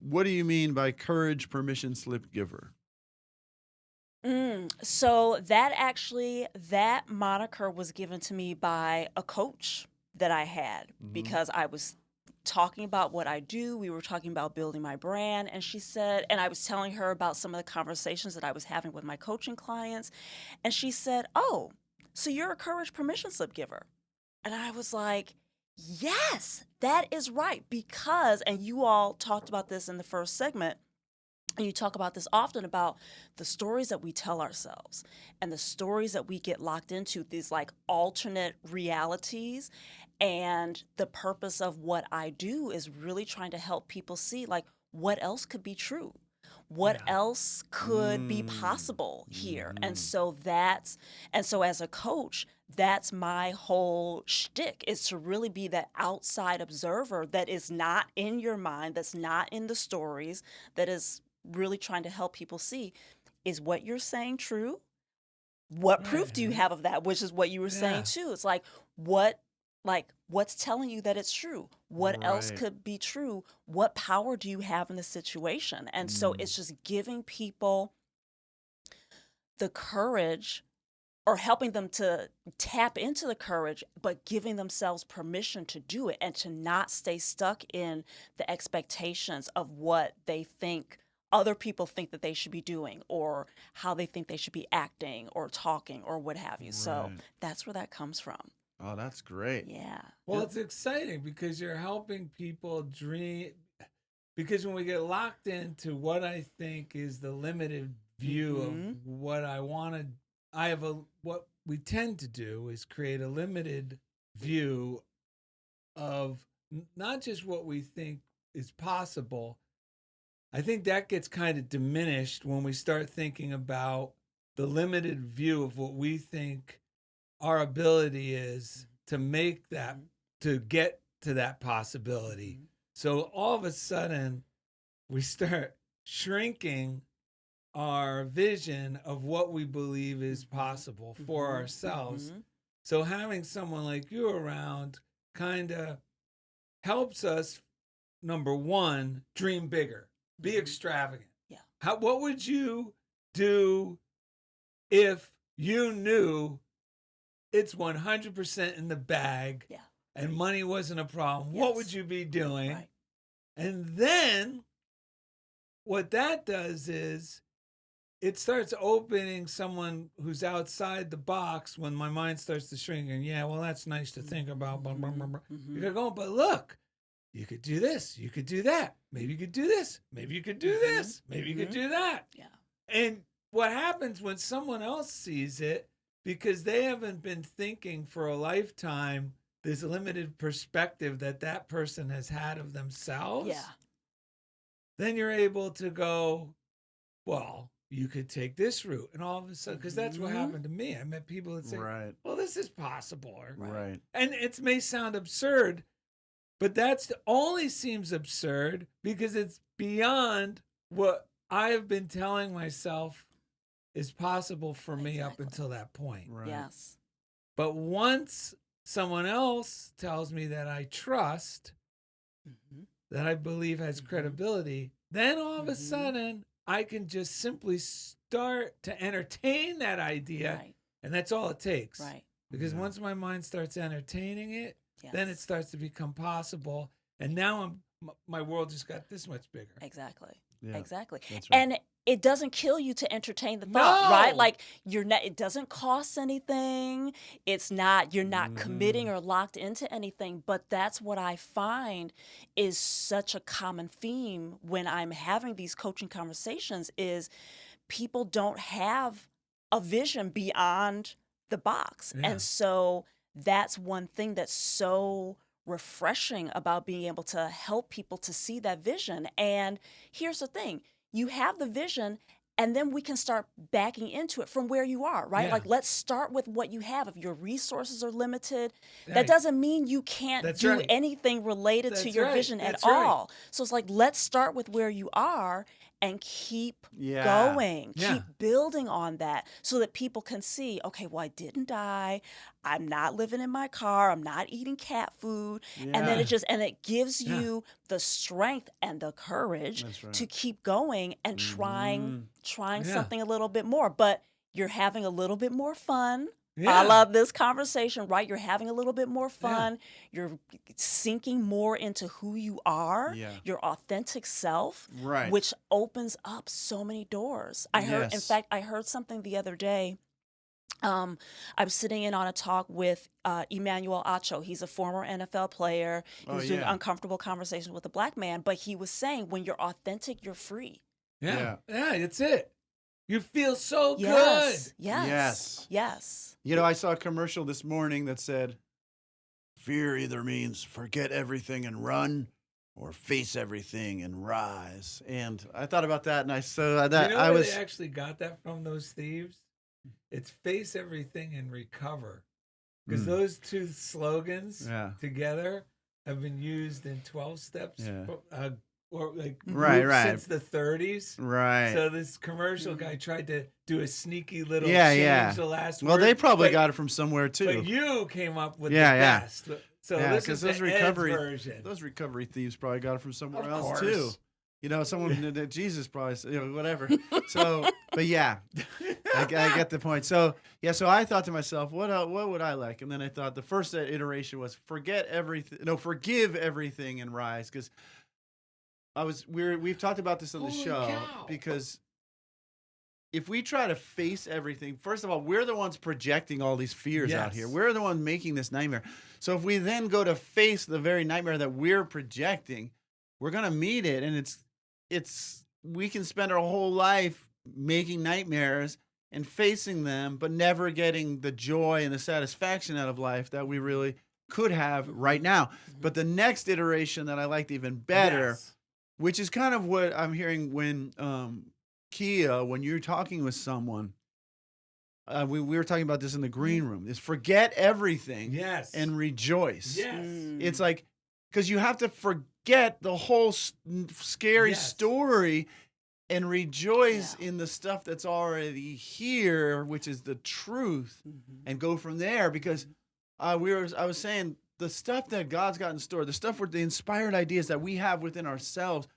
[SPEAKER 2] What do you mean by courage permission slip giver?
[SPEAKER 4] So that moniker was given to me by a coach that I had because I was talking about what I do. We were talking about building my brand, and she said, and I was telling her about some of the conversations that I was having with my coaching clients, and she said, "Oh, so you're a courage permission slip giver." And I was like, yes, that is right, because, and you all talked about this in the first segment, and you talk about this often about the stories that we tell ourselves and the stories that we get locked into, these like alternate realities. And the purpose of what I do is really trying to help people see like what else could be true. What else could be possible here? And so as a coach, that's my whole shtick, is to really be that outside observer that is not in your mind, that's not in the stories, that is really trying to help people see, is what you're saying true? What proof do you have of that? Which is what you were saying too. It's like, what's telling you that it's true? What else could be true? What power do you have in the situation? And so it's just giving people the courage, or helping them to tap into the courage, but giving themselves permission to do it and to not stay stuck in the expectations of what they think other people think that they should be doing, or how they think they should be acting or talking or what have you. So that's where that comes from.
[SPEAKER 2] Oh, that's great.
[SPEAKER 4] Yeah.
[SPEAKER 1] Well, it's exciting because you're helping people dream. Because when we get locked into what I think is the limited view of what I want to, what we tend to do is create a limited view of not just what we think is possible. I think that gets kind of diminished when we start thinking about the limited view of what we think our ability is to make that, to get to that possibility. So all of a sudden, we start shrinking our vision of what we believe is possible for ourselves. So having someone like you around kind of helps us, number one, dream bigger. Be extravagant. Yeah. What would you do if you knew it's 100% in the bag and money wasn't a problem? What would you be doing? Right. And then what that does is it starts opening someone who's outside the box when my mind starts to shrink. And well, that's nice to think about. Blah, blah, blah, blah. You're going, but look, you could do this. You could do that. Maybe you could do this. Maybe you could do this. Maybe you could do that. Yeah. And what happens when someone else sees it, because they haven't been thinking for a lifetime this limited perspective that person has had of themselves,
[SPEAKER 4] Yeah.
[SPEAKER 1] then you're able to go, well, you could take this route. And all of a sudden, because that's what happened to me. I met people that say,
[SPEAKER 2] Right.
[SPEAKER 1] well, this is possible.
[SPEAKER 2] Right.
[SPEAKER 1] And it may sound absurd, but that's only seems absurd because it's beyond what I have been telling myself is possible for me up until that point.
[SPEAKER 2] Right.
[SPEAKER 4] Yes.
[SPEAKER 1] But once someone else tells me that I trust, that I believe has credibility, then all of a sudden I can just simply start to entertain that idea.
[SPEAKER 4] Right.
[SPEAKER 1] And that's all it takes.
[SPEAKER 4] Right.
[SPEAKER 1] Because once my mind starts entertaining it,
[SPEAKER 4] Yes.
[SPEAKER 1] then it starts to become possible. And now my world just got this much bigger.
[SPEAKER 4] Exactly.
[SPEAKER 2] Yeah.
[SPEAKER 4] Exactly.
[SPEAKER 2] That's right.
[SPEAKER 4] And it doesn't kill you to entertain the thought, right?
[SPEAKER 1] No.
[SPEAKER 4] Like you're not, it doesn't cost anything. It's not, you're not committing or locked into anything. But that's what I find is such a common theme when I'm having these coaching conversations is people don't have a vision beyond the box.
[SPEAKER 1] Yeah.
[SPEAKER 4] And so that's one thing that's so refreshing about being able to help people to see that vision. And here's the thing, you have the vision and then we can start backing into it from where you are, right?
[SPEAKER 1] Yeah.
[SPEAKER 4] Like let's start with what you have. If your resurces are limited,
[SPEAKER 1] Right.
[SPEAKER 4] that doesn't mean you can't
[SPEAKER 1] That's
[SPEAKER 4] do
[SPEAKER 1] right.
[SPEAKER 4] anything related to
[SPEAKER 1] That's
[SPEAKER 4] your
[SPEAKER 1] right.
[SPEAKER 4] vision at
[SPEAKER 1] That's right.
[SPEAKER 4] all. So it's like, let's start with where you are and keep
[SPEAKER 2] Yeah.
[SPEAKER 4] going,
[SPEAKER 1] Yeah.
[SPEAKER 4] keep building on that so that people can see, okay, well, I didn't die. I'm not living in my car. I'm not eating cat food. And then
[SPEAKER 2] Yeah.
[SPEAKER 4] it gives you the strength and the courage
[SPEAKER 2] That's right.
[SPEAKER 4] to keep going and trying
[SPEAKER 1] Yeah.
[SPEAKER 4] something a little bit more. But you're having a little bit more fun.
[SPEAKER 1] Yeah.
[SPEAKER 4] I love this conversation, right? You're having a little bit more fun. You're sinking more into who you are,
[SPEAKER 2] Yeah.
[SPEAKER 4] your authentic self,
[SPEAKER 2] Right.
[SPEAKER 4] which opens up so many doors. I heard, in
[SPEAKER 2] Yes.
[SPEAKER 4] fact, I heard something the other day. I was sitting in on a talk with Emmanuel Acho. He's a former NFL player. He was doing
[SPEAKER 2] yeah.
[SPEAKER 4] uncomfortable conversations with a black man, but he was saying, when you're authentic, you're free.
[SPEAKER 1] Yeah. Yeah, it's it. You feel so
[SPEAKER 4] Yes.
[SPEAKER 1] good.
[SPEAKER 4] Yes.
[SPEAKER 2] Yes.
[SPEAKER 4] Yes.
[SPEAKER 2] You know, I saw a commercial this morning that said, fear either means forget everything and run or face everything and rise. And I thought about that and I saw that
[SPEAKER 1] You know
[SPEAKER 2] I
[SPEAKER 1] where
[SPEAKER 2] was,
[SPEAKER 1] they actually got that from, those thieves? It's face everything and recover. Because those two slogans
[SPEAKER 2] Yeah.
[SPEAKER 1] together have been used in 12 steps
[SPEAKER 2] Yeah.
[SPEAKER 1] or like
[SPEAKER 2] Right,
[SPEAKER 1] groups
[SPEAKER 2] right.
[SPEAKER 1] since the 30s.
[SPEAKER 2] right.
[SPEAKER 1] So this commercial guy tried to do a sneaky little
[SPEAKER 2] Yeah,
[SPEAKER 1] change
[SPEAKER 2] yeah.
[SPEAKER 1] the last
[SPEAKER 2] Well,
[SPEAKER 1] word.
[SPEAKER 2] they probably
[SPEAKER 1] but-
[SPEAKER 2] got it from somewhere too.
[SPEAKER 1] But you came up with
[SPEAKER 2] Yeah,
[SPEAKER 1] the
[SPEAKER 2] yeah.
[SPEAKER 1] best. So
[SPEAKER 2] Yeah,
[SPEAKER 1] this
[SPEAKER 2] 'cause
[SPEAKER 1] is
[SPEAKER 2] those
[SPEAKER 1] the
[SPEAKER 2] recovery-
[SPEAKER 1] Ed's version.
[SPEAKER 2] Those recovery thieves probably got it from somewhere
[SPEAKER 1] Of
[SPEAKER 2] else
[SPEAKER 1] course.
[SPEAKER 2] too. You know, someone that Jesus probably, whatever. So, but yeah, I get the point. So yeah, so I thought to myself, what would I like? And then I thought the first iteration was forgive everything and rise. Because we've talked about this on the
[SPEAKER 1] Holy
[SPEAKER 2] show
[SPEAKER 1] cow.
[SPEAKER 2] because if we try to face everything, first of all, we're the ones projecting all these fears out here.
[SPEAKER 1] Yes.
[SPEAKER 2] We're the ones making this nightmare. So if we then go to face the very nightmare that we're projecting, we're gonna meet it, and we can spend our whole life making nightmares and facing them, but never getting the joy and the satisfaction out of life that we really could have right now. But the next iteration that I liked even better,
[SPEAKER 1] Yes.
[SPEAKER 2] which is kind of what I'm hearing when Kea, when you're talking with someone, we were talking about this in the green room, is forget everything
[SPEAKER 1] Yes.
[SPEAKER 2] and rejoice.
[SPEAKER 1] Yes.
[SPEAKER 2] It's like, because you have to forget the whole scary
[SPEAKER 1] Yes.
[SPEAKER 2] story and rejoice in the stuff that's already here, which is the truth, and go from there. Because I was saying the stuff that God's got in store, the stuff with the inspired ideas that we have within ourselves,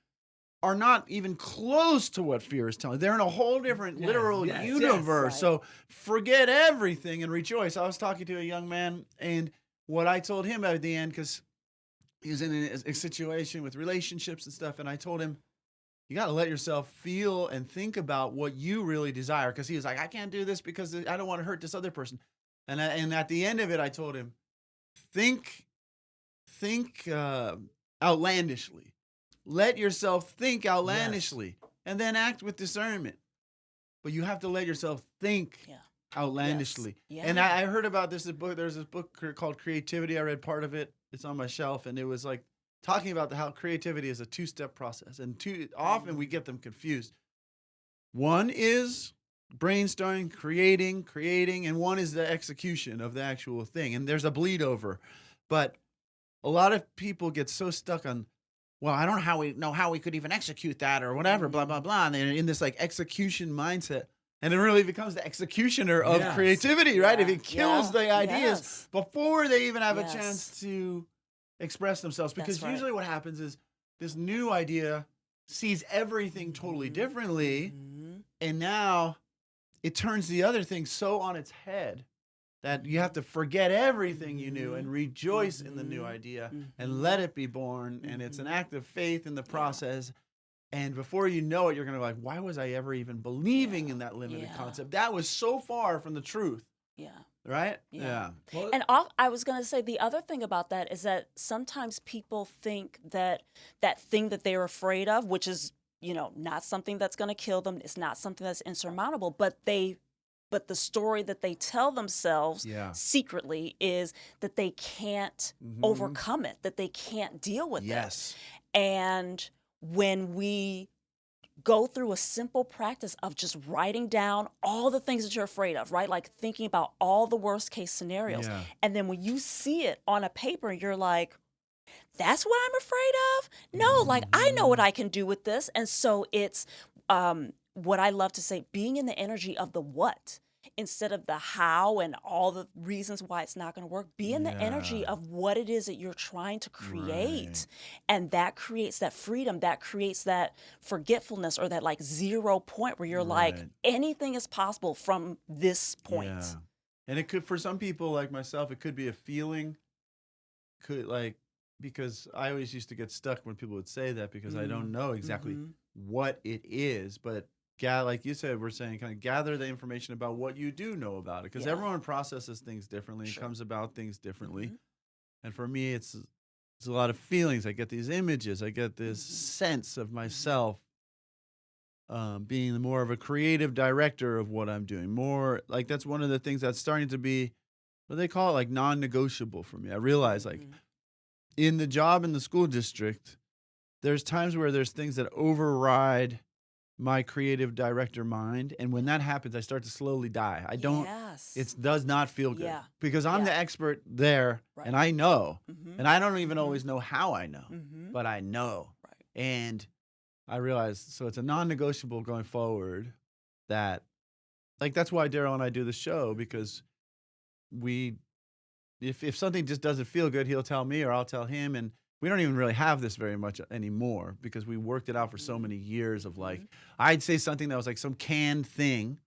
[SPEAKER 2] are not even close to what fear is telling. They're in a whole different
[SPEAKER 1] Yes,
[SPEAKER 2] literal
[SPEAKER 1] yes,
[SPEAKER 2] universe.
[SPEAKER 4] yes.
[SPEAKER 2] So forget everything and rejoice. I was talking to a young man, and what I told him at the end, because he was in a situation with relationships and stuff, and I told him, you got to let yourself feel and think about what you really desire. Because he was like, I can't do this because I don't want to hurt this other person. And at the end of it, I told him, think outlandishly. Let yourself think outlandishly, and then act with discernment. But you have to let yourself think outlandishly.
[SPEAKER 4] Yes.
[SPEAKER 2] And
[SPEAKER 4] Yeah.
[SPEAKER 2] I heard about this book. There's this book called Creativity. I read part of it. It's on my shelf, and it was like talking about how creativity is a two-step process, and often we get them confused. One is brainstorming, creating, and one is the execution of the actual thing. And there's a bleed over, but a lot of people get so stuck on, well, I don't know how we could even execute that or whatever, blah, blah, blah. And they're in this like execution mindset. And it really becomes the executioner of
[SPEAKER 1] Yes.
[SPEAKER 2] creativity, right?
[SPEAKER 4] Yeah.
[SPEAKER 2] If it kills the ideas
[SPEAKER 4] Yes.
[SPEAKER 2] before they even have a
[SPEAKER 4] Yes.
[SPEAKER 2] chance to express themselves. Because
[SPEAKER 4] That's right.
[SPEAKER 2] usually what happens is this new idea sees everything totally differently.
[SPEAKER 4] Mhm.
[SPEAKER 2] And now it turns the other thing so on its head that you have to forget everything you knew and rejoice in the new idea and let it be born. And it's an act of faith in the process. And before you know it, you're going to be like, why was I ever even believing in that limited concept? That was so far from the truth,
[SPEAKER 4] Yeah.
[SPEAKER 2] right?
[SPEAKER 4] Yeah.
[SPEAKER 1] Well,
[SPEAKER 4] And I was going to say the other thing about that is that sometimes people think that that thing that they're afraid of, which is, not something that's going to kill them, it's not something that's insurmountable, but the story that they tell themselves secretly is that they can't overcome it, that they can't deal with
[SPEAKER 2] Yes.
[SPEAKER 4] it. And when we go through a simple practice of just writing down all the things that you're afraid of, right? Like thinking about all the worst case scenarios.
[SPEAKER 2] Yeah.
[SPEAKER 4] And then when you see it on a paper, you're like, that's what I'm afraid of? No, like I know what I can do with this. And so it's what I love to say, being in the energy of the what instead of the how and all the reasons why it's not going to work. Be in the energy of what it is that you're trying to create.
[SPEAKER 2] Right.
[SPEAKER 4] And that creates that freedom, that creates that forgetfulness or that like 0 point where you're like,
[SPEAKER 2] Right.
[SPEAKER 4] anything is possible from this point.
[SPEAKER 2] Yeah. And it could, for some people like myself, it could be a feeling, because I always used to get stuck when people would say that because I don't know exactly what it is. But like you said, we're saying kind of gather the information about what you do know about it, because everyone processes things differently and comes about things differently. And for me, it's a lot of feelings. I get these images. I get this sense of myself being more of a creative director of what I'm doing. More like that's one of the things that's starting to be, what do they call it, like non-negotiable for me. I realize like in the job in the school district, there's times where there's things that override my creative director mind. And when that happens, I start to slowly die. I don't, it does not feel good because I'm the expert there and I know, and I don't even always know how I know, but I know. And I realized, so it's a non-negotiable going forward that, like, that's why Darrell and I do the show, because if something just doesn't feel good, he'll tell me or I'll tell him. And we don't even really have this very much anymore because we worked it out for so many years of like, I'd say something that was like some canned thing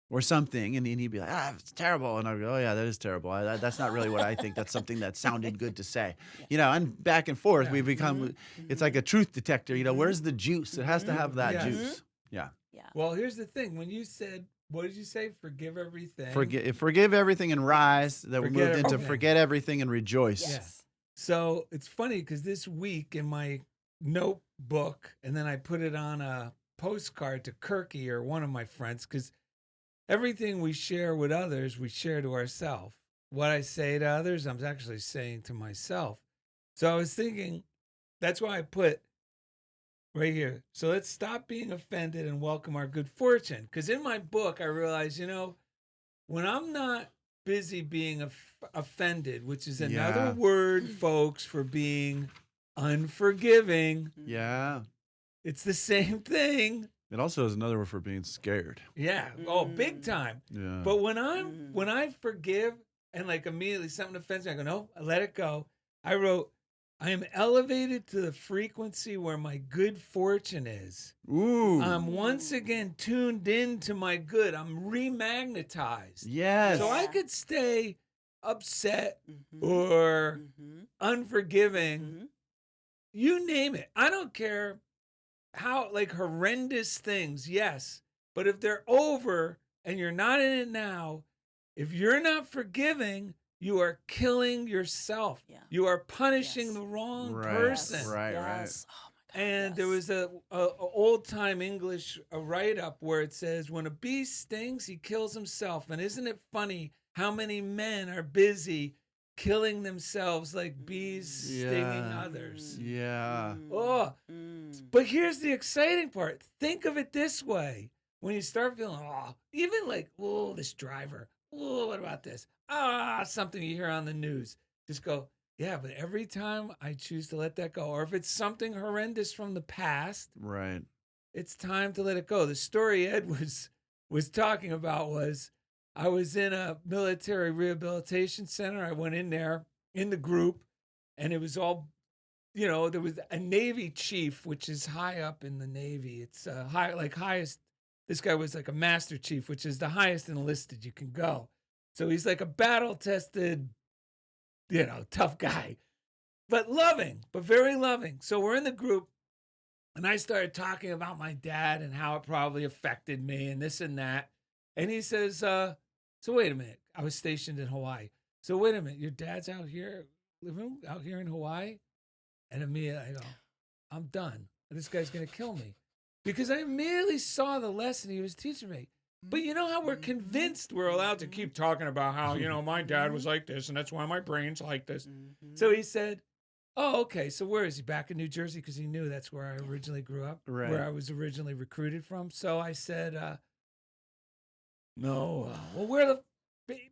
[SPEAKER 2] or something. And then he'd be like, it's terrible. And I'd go, oh yeah, that is terrible. That's not really what I think. That's something that sounded good to say, and back and forth we become, it's like a truth detector. Where's the juice? It has to have that juice. Yeah.
[SPEAKER 1] Well, here's the thing. When you said, what did you say? Forgive everything.
[SPEAKER 2] Forgive everything and rise. That we moved into forget everything and rejoice.
[SPEAKER 1] Yes. So it's funny because this week in my notebook, and then I put it on a postcard to Kirky or one of my friends, because everything we share with others, we share to ourselves. What I say to others, I'm actually saying to myself. So I was thinking, that's why I put right here. So let's stop being offended and welcome our good fortune. Because in my book, I realized, when I'm not busy being offended, which is another word, folks, for being unforgiving.
[SPEAKER 2] Yeah.
[SPEAKER 1] It's the same thing.
[SPEAKER 2] It also is another word for being scared.
[SPEAKER 1] Yeah. Oh, big time.
[SPEAKER 2] Yeah.
[SPEAKER 1] But when I forgive and like immediately something offends me, I go, no, I let it go. I wrote, I am elevated to the frequency where my good fortune is.
[SPEAKER 2] Ooh.
[SPEAKER 1] I'm once again tuned in to my good. I'm remagnetized.
[SPEAKER 2] Yes.
[SPEAKER 1] So I could stay upset or unforgiving. You name it. I don't care how, like, horrendous things, yes. But if they're over and you're not in it now, if you're not forgiving, you are killing yourself. You are punishing the wrong person.
[SPEAKER 2] Right.
[SPEAKER 4] Yes. Oh
[SPEAKER 1] And there was a old time English write up where it says, when a bee stings, he kills himself. And isn't it funny how many men are busy killing themselves like bees stinging others?
[SPEAKER 2] Yeah.
[SPEAKER 1] Oh, but here's the exciting part. Think of it this way. When you start feeling, even like, this driver, what about this? Something you hear on the news. Just go, yeah, but every time I choose to let that go, or if it's something horrendous from the past,
[SPEAKER 2] Right.
[SPEAKER 1] it's time to let it go. The story Ed was talking about was, I was in a military rehabilitation center. I went in there in the group, and it was all, there was a Navy chief, which is high up in the Navy. It's highest. This guy was like a master chief, which is the highest enlisted you can go. So he's like a battle-tested, tough guy, but loving, but very loving. So we're in the group, and I started talking about my dad and how it probably affected me and this and that. And he says, so wait a minute. I was stationed in Hawaii. So wait a minute, your dad's out here, living out here in Hawaii? And immediately I go, I'm done. This guy's going to kill me. Because I immediately saw the lesson he was teaching me. But you know how we're convinced we're allowed to keep talking about how, my dad was like this, and that's why my brain's like this. So he said, oh, okay, so where is he? Back in New Jersey? Because he knew that's where I originally grew up, where I was originally recruited from. So I said, no, well, where the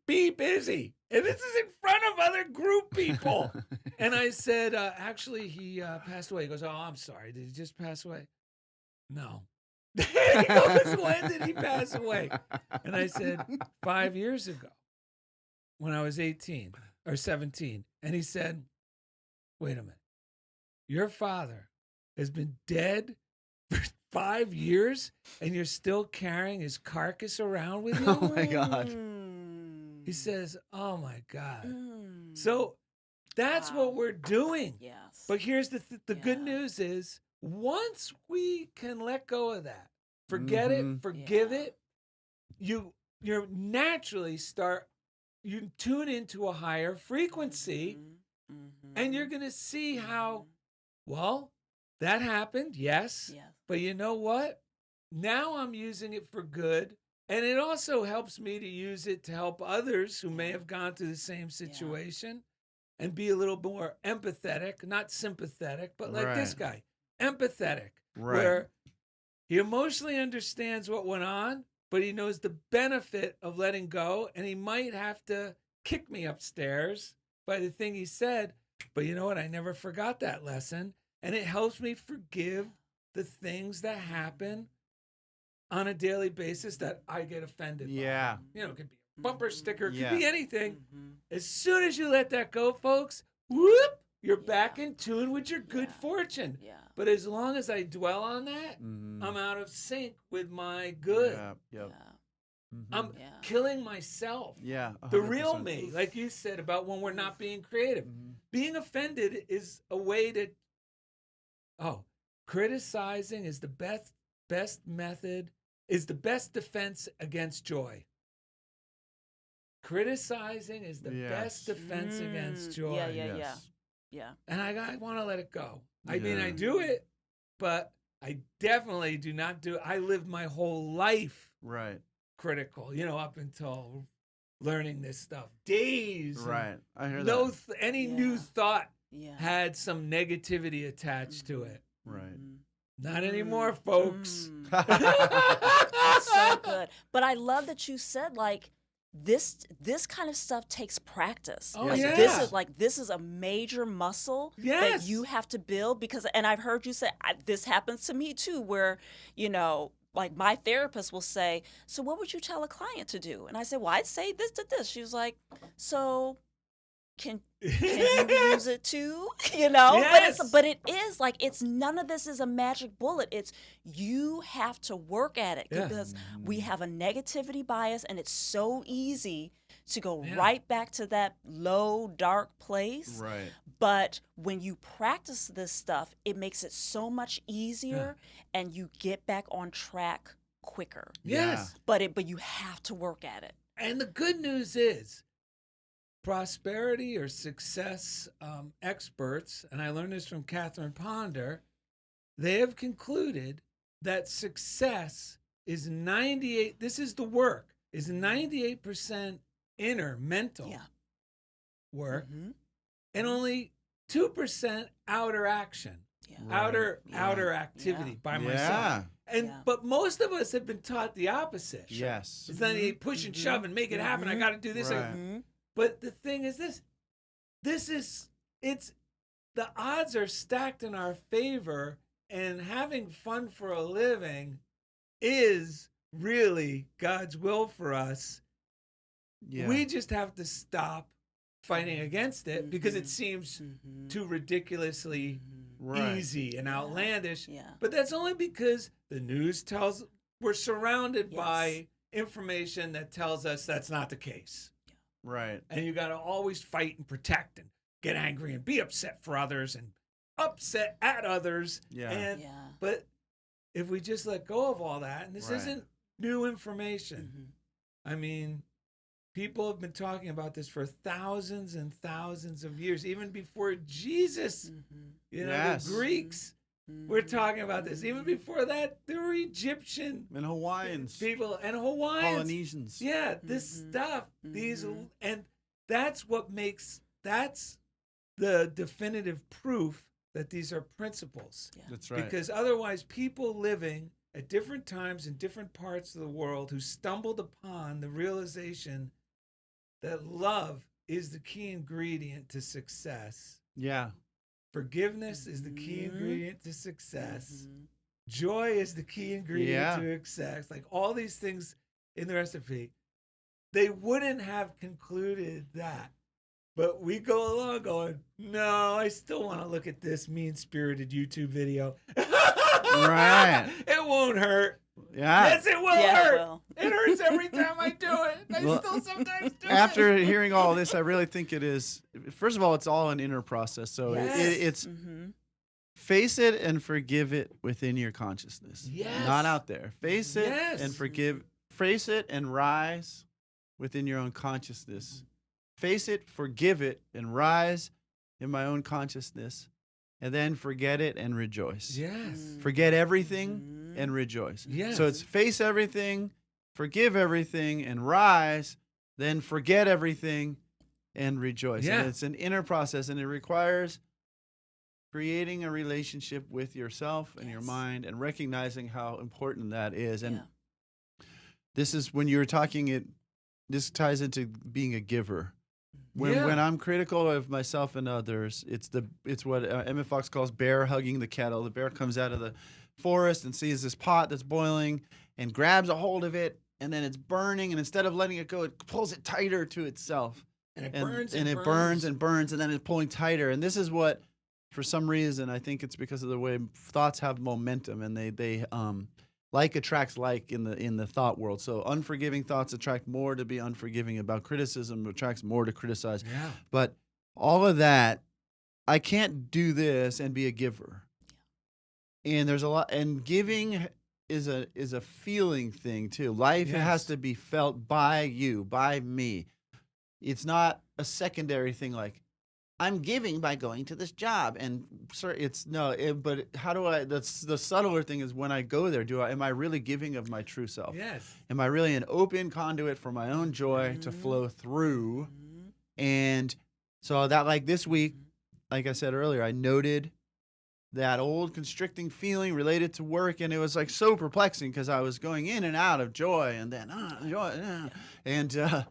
[SPEAKER 1] be busy. And this is in front of other group people. And I said, actually, he passed away. He goes, oh, I'm sorry. Did he just pass away? No. He goes, when did he pass away? And I said, 5 years ago, when I was 18 or 17. And he said, wait a minute. Your father has been dead for 5 years, and you're still carrying his carcass around with you?
[SPEAKER 2] Oh, my God.
[SPEAKER 1] He says, oh, my God. So that's what we're doing.
[SPEAKER 4] Yes.
[SPEAKER 1] But here's the good news is, once we can let go of that, forget it, forgive it, you naturally you tune into a higher frequency, and you're going to see how, well, that happened, yes. But you know what? Now I'm using it for good, and it also helps me to use it to help others who may have gone through the same situation and be a little more empathetic, not sympathetic, but like this guy. Empathetic, where he emotionally understands what went on, but he knows the benefit of letting go, and he might have to kick me upstairs by the thing he said, but you know what? I never forgot that lesson, and it helps me forgive the things that happen on a daily basis that I get offended by. It could be a bumper sticker, it could be anything. As soon as you let that go, folks, whoop, you're back in tune with your good fortune. But as long as I dwell on that, I'm out of sync with my good. I'm killing myself. The real me, like you said about when we're not being creative. Being offended is a way to, criticizing is the best method, is the best defense against joy. Criticizing is the best defense against joy.
[SPEAKER 4] Yeah.
[SPEAKER 1] And I want to let it go. I mean, I do it, but I definitely do not do it. I lived my whole life critical, up until learning this stuff. Days.
[SPEAKER 2] I hear
[SPEAKER 1] no
[SPEAKER 2] that.
[SPEAKER 1] Any new thought had some negativity attached to it. Not anymore, folks.
[SPEAKER 4] That's so good. But I love that you said, like, this kind of stuff takes practice. This is a major muscle that you have to build, because, and I've heard you say, this happens to me too, where, like my therapist will say, so what would you tell a client to do? And I say, well, I'd say this to this. She was like, so can you use it too? But it is like, it's none of this is a magic bullet. It's, you have to work at it, because we have a negativity bias, and it's so easy to go right back to that low, dark place. But when you practice this stuff, it makes it so much easier, and you get back on track quicker. But you have to work at it.
[SPEAKER 1] And the good news is, prosperity or success experts, and I learned this from Catherine Ponder, they have concluded that success is 98, this is the work, is 98% inner mental work and only 2% outer action, outer activity by myself. And but most of us have been taught the opposite.
[SPEAKER 2] Yes.
[SPEAKER 1] It's not push and shove and make it happen. I got to do this.
[SPEAKER 2] Right.
[SPEAKER 1] But the thing is it's the odds are stacked in our favor, and having fun for a living is really God's will for us.
[SPEAKER 2] Yeah.
[SPEAKER 1] We just have to stop fighting against it because it seems too ridiculously easy and outlandish.
[SPEAKER 4] Yeah.
[SPEAKER 1] But that's only because the news tells we're surrounded by information that tells us that's not the case.
[SPEAKER 2] Right.
[SPEAKER 1] And you got to always fight and protect and get angry and be upset for others and upset at others.
[SPEAKER 2] Yeah.
[SPEAKER 1] But if we just let go of all that, and this isn't new information. I mean, people have been talking about this for thousands and thousands of years, even before Jesus. You know, the Greeks were talking about this. Even before that, there were Egyptian
[SPEAKER 2] and Hawaiians
[SPEAKER 1] people and Hawaiians.
[SPEAKER 2] Polynesians.
[SPEAKER 1] Yeah, this stuff, these, and that's the definitive proof that these are principles.
[SPEAKER 2] That's right.
[SPEAKER 1] Because otherwise, people living at different times in different parts of the world who stumbled upon the realization that love is the key ingredient to success.
[SPEAKER 2] Yeah.
[SPEAKER 1] Forgiveness is the key ingredient to success. Joy is the key ingredient to success. Like all these things in the recipe, they wouldn't have concluded that. But we go along going, no, I still want to look at this mean-spirited YouTube video.
[SPEAKER 2] Right.
[SPEAKER 1] It won't hurt.
[SPEAKER 2] Yeah.
[SPEAKER 1] Yes, it will hurt. It hurts every time I do it. I still sometimes do it.
[SPEAKER 2] After hearing all this, I really think it is, first of all, it's all an inner process. So it's face it and forgive it within your consciousness.
[SPEAKER 1] Yes.
[SPEAKER 2] Not out there. Face it and forgive. Face it and rise within your own consciousness. Face it, forgive it, and rise in my own consciousness. And then forget it and rejoice.
[SPEAKER 1] Yes.
[SPEAKER 2] Forget everything and rejoice.
[SPEAKER 1] Yes.
[SPEAKER 2] So it's face everything, forgive everything, and rise, then forget everything and rejoice.
[SPEAKER 1] Yeah.
[SPEAKER 2] And it's an inner process, and it requires creating a relationship with yourself and your mind and recognizing how important that is. And this is when you were talking, this ties into being a giver. When I'm critical of myself and others, it's what Emmett Fox calls bear hugging the kettle. The bear comes out of the forest and sees this pot that's boiling and grabs a hold of it, and then it's burning, and instead of letting it go, it pulls it tighter to itself.
[SPEAKER 1] And it burns
[SPEAKER 2] and it burns and burns, and then it's pulling tighter. And this is what, for some reason, I think it's because of the way thoughts have momentum, and they like attracts like in the thought world. So unforgiving thoughts attract more to be unforgiving about. Criticism attracts more to criticize.
[SPEAKER 1] Yeah.
[SPEAKER 2] But all of that, I can't do this and be a giver. And there's a lot, and giving is a feeling thing too. Life has to be felt by you, by me. It's not a secondary thing like, I'm giving by going to this job, and but how do I? That's the subtler thing is when I go there. Am I really giving of my true self?
[SPEAKER 1] Yes.
[SPEAKER 2] Am I really an open conduit for my own joy to flow through? And so that, like this week, like I said earlier, I noted that old constricting feeling related to work, and it was like so perplexing because I was going in and out of joy, and then joy, and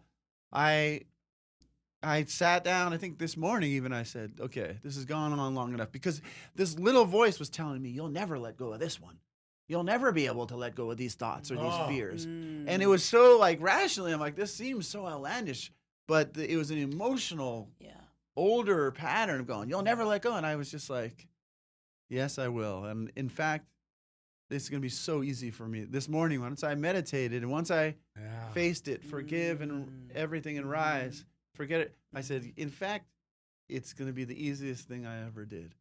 [SPEAKER 2] I sat down, I think this morning even, I said, okay, this has gone on long enough, because this little voice was telling me, you'll never let go of this one. You'll never be able to let go of these thoughts or these fears. And it was so like rationally, I'm like, this seems so outlandish, but it was an emotional, older pattern of going, you'll never let go. And I was just like, yes, I will. And in fact, this is going to be so easy for me. This morning, once I meditated and once I faced it, forgive and everything and rise, forget it. I said, in fact, it's going to be the easiest thing I ever did.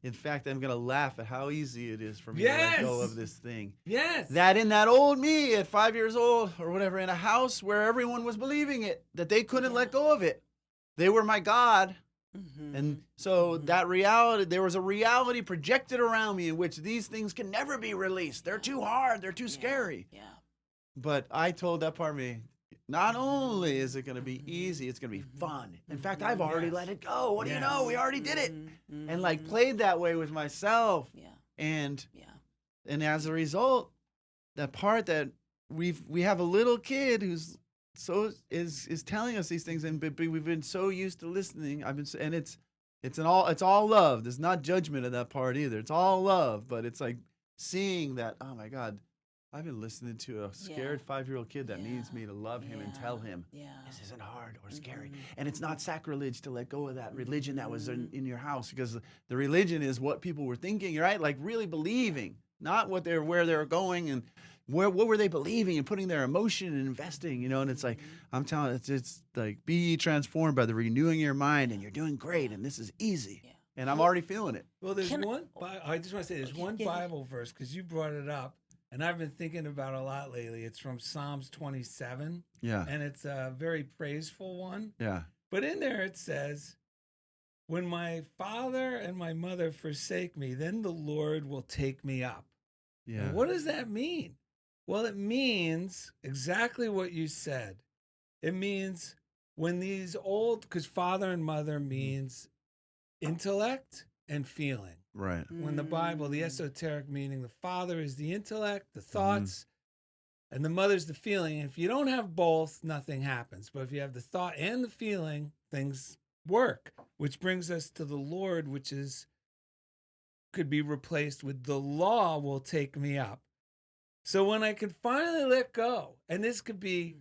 [SPEAKER 2] In fact, I'm going to laugh at how easy it is for me to let go of this thing.
[SPEAKER 1] Yes.
[SPEAKER 2] That in that old me at 5 years old or whatever, in a house where everyone was believing it, that they couldn't let go of it. They were my God, And so that reality, there was a reality projected around me in which these things can never be released. They're too hard. They're too scary.
[SPEAKER 4] Yeah.
[SPEAKER 2] But I told that part of me, not only is it going to be easy, it's going to be fun. In fact, I've already let it go. What do you know? We already did it. And like played that way with myself.
[SPEAKER 4] Yeah.
[SPEAKER 2] And as a result, that part that we have a little kid who's is telling us these things, and we've been so used to listening. And it's all love. There's not judgment in that part either. It's all love, but it's like seeing that, oh my God, I've been listening to a scared 5-year-old kid that needs me to love him and tell him this isn't hard or scary. And it's not sacrilege to let go of that religion that was in your house, because the religion is what people were thinking, right? Like really believing, not where they're going and what were they believing and putting their emotion and investing, and it's like, I'm telling it's like, be transformed by the renewing of your mind, and you're doing great, and this is easy. Yeah. And I'm already feeling it.
[SPEAKER 1] Well, I just want to say there's one Bible verse, because you brought it up, and I've been thinking about it a lot lately. It's from Psalms 27.
[SPEAKER 2] Yeah.
[SPEAKER 1] And it's a very praiseful one.
[SPEAKER 2] Yeah.
[SPEAKER 1] But in there it says, when my father and my mother forsake me, then the Lord will take me up.
[SPEAKER 2] Yeah.
[SPEAKER 1] And what does that mean? Well, it means exactly what you said. It means when these because father and mother means intellect and feeling.
[SPEAKER 2] Right.
[SPEAKER 1] When the Bible, the esoteric meaning, the father is the intellect, the thoughts, and the mother's the feeling. If you don't have both, nothing happens. But if you have the thought and the feeling, things work. Which brings us to the Lord, which could be replaced with the law will take me up. So when I can finally let go, and this could be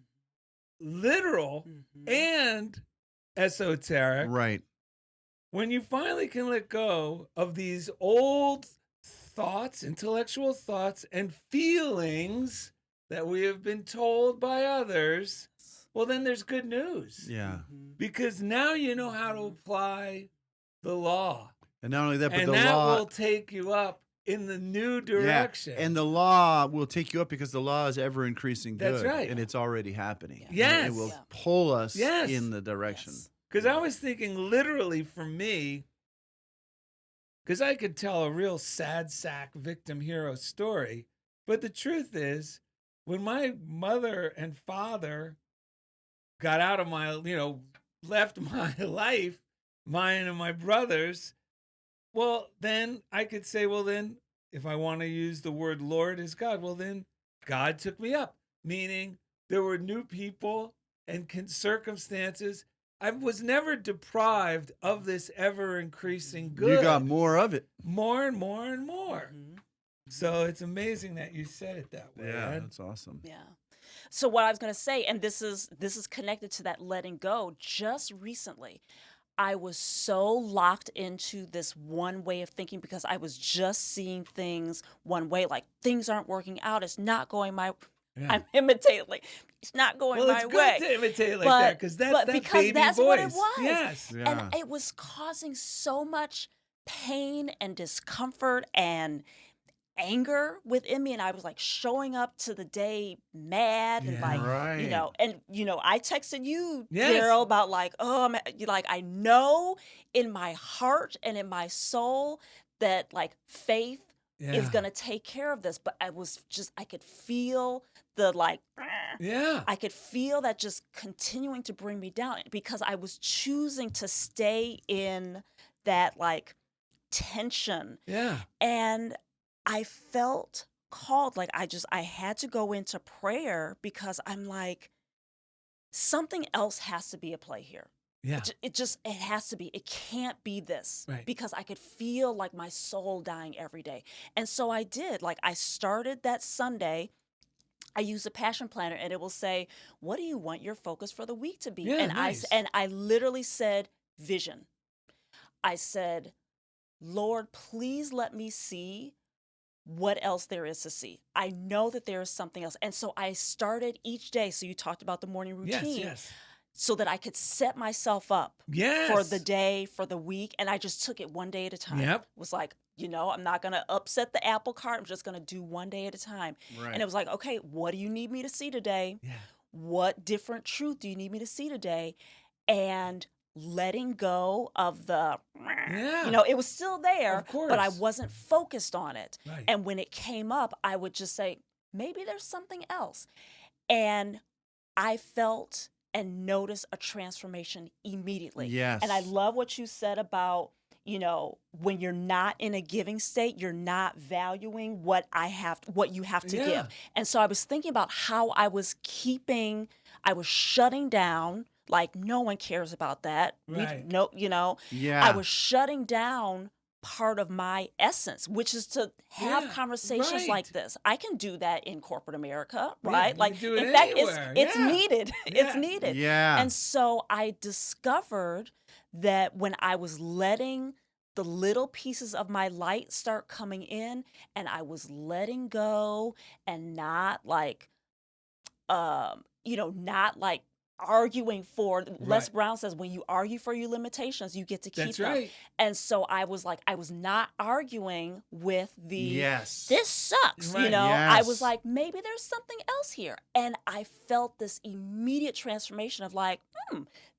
[SPEAKER 1] literal and esoteric,
[SPEAKER 2] right?
[SPEAKER 1] When you finally can let go of these old thoughts, intellectual thoughts, and feelings that we have been told by others, well, then there's good news.
[SPEAKER 2] Yeah.
[SPEAKER 1] Because now you know how to apply the law.
[SPEAKER 2] And not only that, but
[SPEAKER 1] and
[SPEAKER 2] the
[SPEAKER 1] that
[SPEAKER 2] law
[SPEAKER 1] will take you up in the new direction.
[SPEAKER 2] Yeah. And the law will take you up because the law is ever increasing good.
[SPEAKER 1] That's right.
[SPEAKER 2] And it's already happening.
[SPEAKER 1] Yes.
[SPEAKER 2] And it will pull us in the direction.
[SPEAKER 1] Because I was thinking literally for me, because I could tell a real sad sack victim hero story. But the truth is, when my mother and father got out of my, left my life, mine and my brother's, well, then I could say, well, then if I want to use the word Lord as God, well, then God took me up, meaning there were new people and circumstances. I was never deprived of this ever increasing good.
[SPEAKER 2] You got more of it.
[SPEAKER 1] More and more and more. So it's amazing that you said it that way.
[SPEAKER 2] Yeah,
[SPEAKER 1] Ed.
[SPEAKER 2] that's awesome.
[SPEAKER 4] Yeah. So what I was going to say, and this is connected to that letting go, just recently, I was so locked into this one way of thinking because I was just seeing things one way, like things aren't working out. It's not going my I'm imitating. It's not going my way.
[SPEAKER 1] Well, it's good to imitate like that because that's that baby
[SPEAKER 4] that's
[SPEAKER 1] voice.
[SPEAKER 4] What it was.
[SPEAKER 1] Yes.
[SPEAKER 2] Yeah.
[SPEAKER 4] And it was causing so much pain and discomfort and anger within me, and I was like showing up to the day mad and like I texted you, Darrell, about like, I know in my heart and in my soul that like faith is gonna take care of this, but I could feel the I could feel that just continuing to bring me down because I was choosing to stay in that like tension.
[SPEAKER 1] Yeah.
[SPEAKER 4] And I felt called, like I had to go into prayer because I'm like, something else has to be at play here.
[SPEAKER 1] Yeah.
[SPEAKER 4] It has to be. It can't be this.
[SPEAKER 1] Right.
[SPEAKER 4] Because I could feel like my soul dying every day. And so I did. Like I started that Sunday. I use a passion planner and it will say, what do you want your focus for the week to be?
[SPEAKER 1] Yeah,
[SPEAKER 4] and
[SPEAKER 1] nice.
[SPEAKER 4] I literally said vision. I said, Lord, please let me see what else there is to see. I know that there is something else. And so I started each day. So you talked about the morning routine.
[SPEAKER 1] Yes.
[SPEAKER 4] So that I could set myself up for the day, for the week. And I just took it one day at a time.
[SPEAKER 1] Yep.
[SPEAKER 4] It was like, I'm not going to upset the apple cart. I'm just going to do one day at a time.
[SPEAKER 2] Right.
[SPEAKER 4] And it was like, okay, what do you need me to see today?
[SPEAKER 1] Yeah.
[SPEAKER 4] What different truth do you need me to see today? And letting go of the,
[SPEAKER 1] Yeah.
[SPEAKER 4] it was still there,
[SPEAKER 1] Of course.
[SPEAKER 4] but I wasn't focused on it.
[SPEAKER 1] Right.
[SPEAKER 4] And when it came up, I would just say, maybe there's something else. And I felt and noticed a transformation immediately.
[SPEAKER 2] Yes.
[SPEAKER 4] And I love what you said about, when you're not in a giving state, you're not valuing what you have to
[SPEAKER 1] Yeah.
[SPEAKER 4] give. And so I was thinking about how I was shutting down, like no one cares about that.
[SPEAKER 1] Right.
[SPEAKER 2] Yeah.
[SPEAKER 4] I was shutting down part of my essence, which is to have
[SPEAKER 1] Yeah,
[SPEAKER 4] conversations
[SPEAKER 1] right.
[SPEAKER 4] like this. I can do that in corporate America,
[SPEAKER 1] Yeah,
[SPEAKER 4] right?
[SPEAKER 1] you
[SPEAKER 4] Like,
[SPEAKER 1] can do it
[SPEAKER 4] in fact,
[SPEAKER 1] anywhere.
[SPEAKER 4] it's
[SPEAKER 1] Yeah.
[SPEAKER 4] needed. It's
[SPEAKER 1] Yeah.
[SPEAKER 4] needed.
[SPEAKER 2] Yeah.
[SPEAKER 4] And so I discovered that when I was letting the little pieces of my light start coming in, and I was letting go and not like, not like arguing for. Les
[SPEAKER 1] Right.
[SPEAKER 4] Brown says, when you argue for your limitations, you get to keep
[SPEAKER 1] That's
[SPEAKER 4] them.
[SPEAKER 1] right.
[SPEAKER 4] And so I was not arguing with the
[SPEAKER 2] Yes.
[SPEAKER 4] this sucks.
[SPEAKER 1] Right.
[SPEAKER 4] I was
[SPEAKER 2] Yes.
[SPEAKER 4] like, maybe there's something else here. And I felt this immediate transformation of like,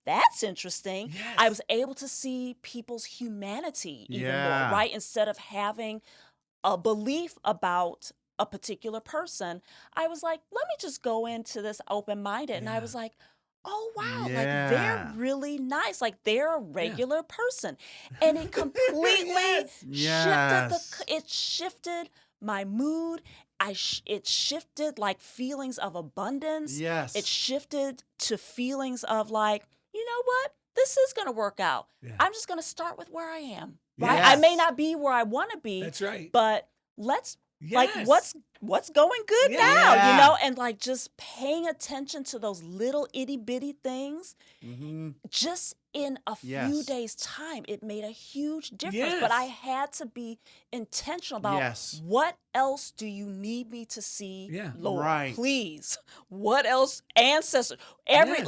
[SPEAKER 4] that's interesting.
[SPEAKER 1] Yes.
[SPEAKER 4] I was able to see people's humanity even
[SPEAKER 2] Yeah.
[SPEAKER 4] more, right? Instead of having a belief about a particular person, I was like, let me just go into this open-minded. And I
[SPEAKER 1] Yeah.
[SPEAKER 4] was like, oh, wow, like
[SPEAKER 2] Yeah.
[SPEAKER 4] they're really nice. Like they're a regular person. And it completely
[SPEAKER 2] Yes.
[SPEAKER 4] it shifted my mood. It shifted like feelings of abundance.
[SPEAKER 2] Yes.
[SPEAKER 4] It shifted to feelings of like, you know what? This is going to work out.
[SPEAKER 1] Yeah.
[SPEAKER 4] I'm just going to start with where I am. Right? I may
[SPEAKER 2] Yes.
[SPEAKER 4] not be where I want to be,
[SPEAKER 1] That's right.
[SPEAKER 4] but let's like
[SPEAKER 1] Yes.
[SPEAKER 4] what's going good
[SPEAKER 1] Yeah.
[SPEAKER 4] now,
[SPEAKER 2] Yeah.
[SPEAKER 4] and like just paying attention to those little itty bitty things
[SPEAKER 2] Mhm.
[SPEAKER 4] just in a few
[SPEAKER 2] Yes.
[SPEAKER 4] days time, it made a huge difference.
[SPEAKER 1] Yes.
[SPEAKER 4] But I had to be intentional about
[SPEAKER 2] Yes.
[SPEAKER 4] what else do you need me to see,
[SPEAKER 1] Yeah.
[SPEAKER 4] Lord,
[SPEAKER 2] Right.
[SPEAKER 4] please. What else, ancestors,
[SPEAKER 1] Yes.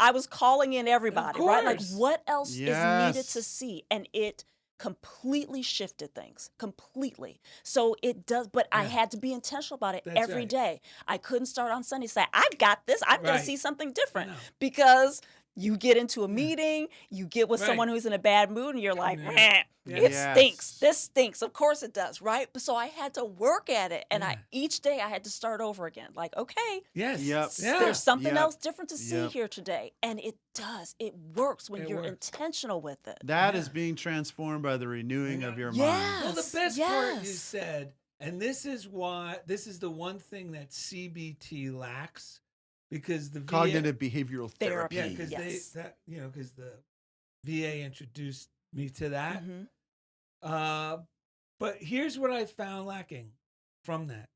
[SPEAKER 4] I was calling in everybody, right? Like
[SPEAKER 1] course.
[SPEAKER 4] what else is needed
[SPEAKER 2] Yes.
[SPEAKER 4] to see? And it completely shifted things, completely. So it does, but I
[SPEAKER 1] Yeah.
[SPEAKER 4] had to be intentional about it
[SPEAKER 1] That's
[SPEAKER 4] every
[SPEAKER 1] right.
[SPEAKER 4] day. I couldn't start on Sunday say, I got this. I'm going
[SPEAKER 1] Right.
[SPEAKER 4] to see something different
[SPEAKER 1] No.
[SPEAKER 4] because you get into a meeting, you get with
[SPEAKER 1] Right.
[SPEAKER 4] someone who's in a bad mood, and you're like,
[SPEAKER 1] Yeah.
[SPEAKER 4] "Meh,
[SPEAKER 1] Yeah.
[SPEAKER 4] it
[SPEAKER 2] Yes.
[SPEAKER 4] stinks. This stinks. Of course it does, right?" But so I had to work at it, and
[SPEAKER 1] Yeah.
[SPEAKER 4] each day I had to start over again. Like, okay,
[SPEAKER 1] Yes.
[SPEAKER 2] Yep.
[SPEAKER 1] Yeah.
[SPEAKER 4] there's something
[SPEAKER 2] Yep.
[SPEAKER 4] else different to see
[SPEAKER 2] Yep.
[SPEAKER 4] here today, and it does. It works when
[SPEAKER 1] It
[SPEAKER 4] you're
[SPEAKER 1] works.
[SPEAKER 4] intentional with it.
[SPEAKER 2] That is
[SPEAKER 1] Yeah.
[SPEAKER 2] being transformed by the renewing of your
[SPEAKER 4] Yeah.
[SPEAKER 2] mind.
[SPEAKER 1] Well, the
[SPEAKER 4] Yes,
[SPEAKER 1] best part you
[SPEAKER 4] yes.
[SPEAKER 1] said, and this is the one thing that CBT lacks, because the
[SPEAKER 2] Cognitive behavioral
[SPEAKER 4] Therapy.
[SPEAKER 2] therapy.
[SPEAKER 1] yeah, because
[SPEAKER 4] Yes.
[SPEAKER 1] because the VA introduced me to that.
[SPEAKER 4] Mhm.
[SPEAKER 1] But here's what I found lacking from that: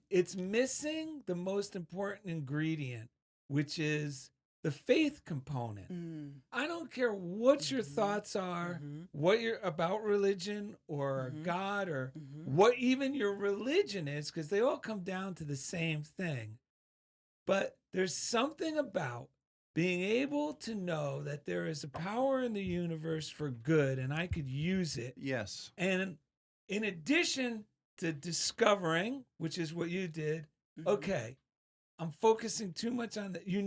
[SPEAKER 1] it's missing the most important ingredient, which is the faith component.
[SPEAKER 4] Mm.
[SPEAKER 1] I don't care what your
[SPEAKER 4] Mhm.
[SPEAKER 1] thoughts are,
[SPEAKER 4] Mhm.
[SPEAKER 1] what you're about religion or
[SPEAKER 4] Mhm.
[SPEAKER 1] God or
[SPEAKER 4] Mhm.
[SPEAKER 1] what even your religion is, because they all come down to the same thing. But there's something about being able to know that there is a power in the universe for good and I could use it.
[SPEAKER 2] Yes.
[SPEAKER 1] And in addition to discovering, which is what you did,
[SPEAKER 4] Mhm.
[SPEAKER 1] okay, I'm focusing too much on that. We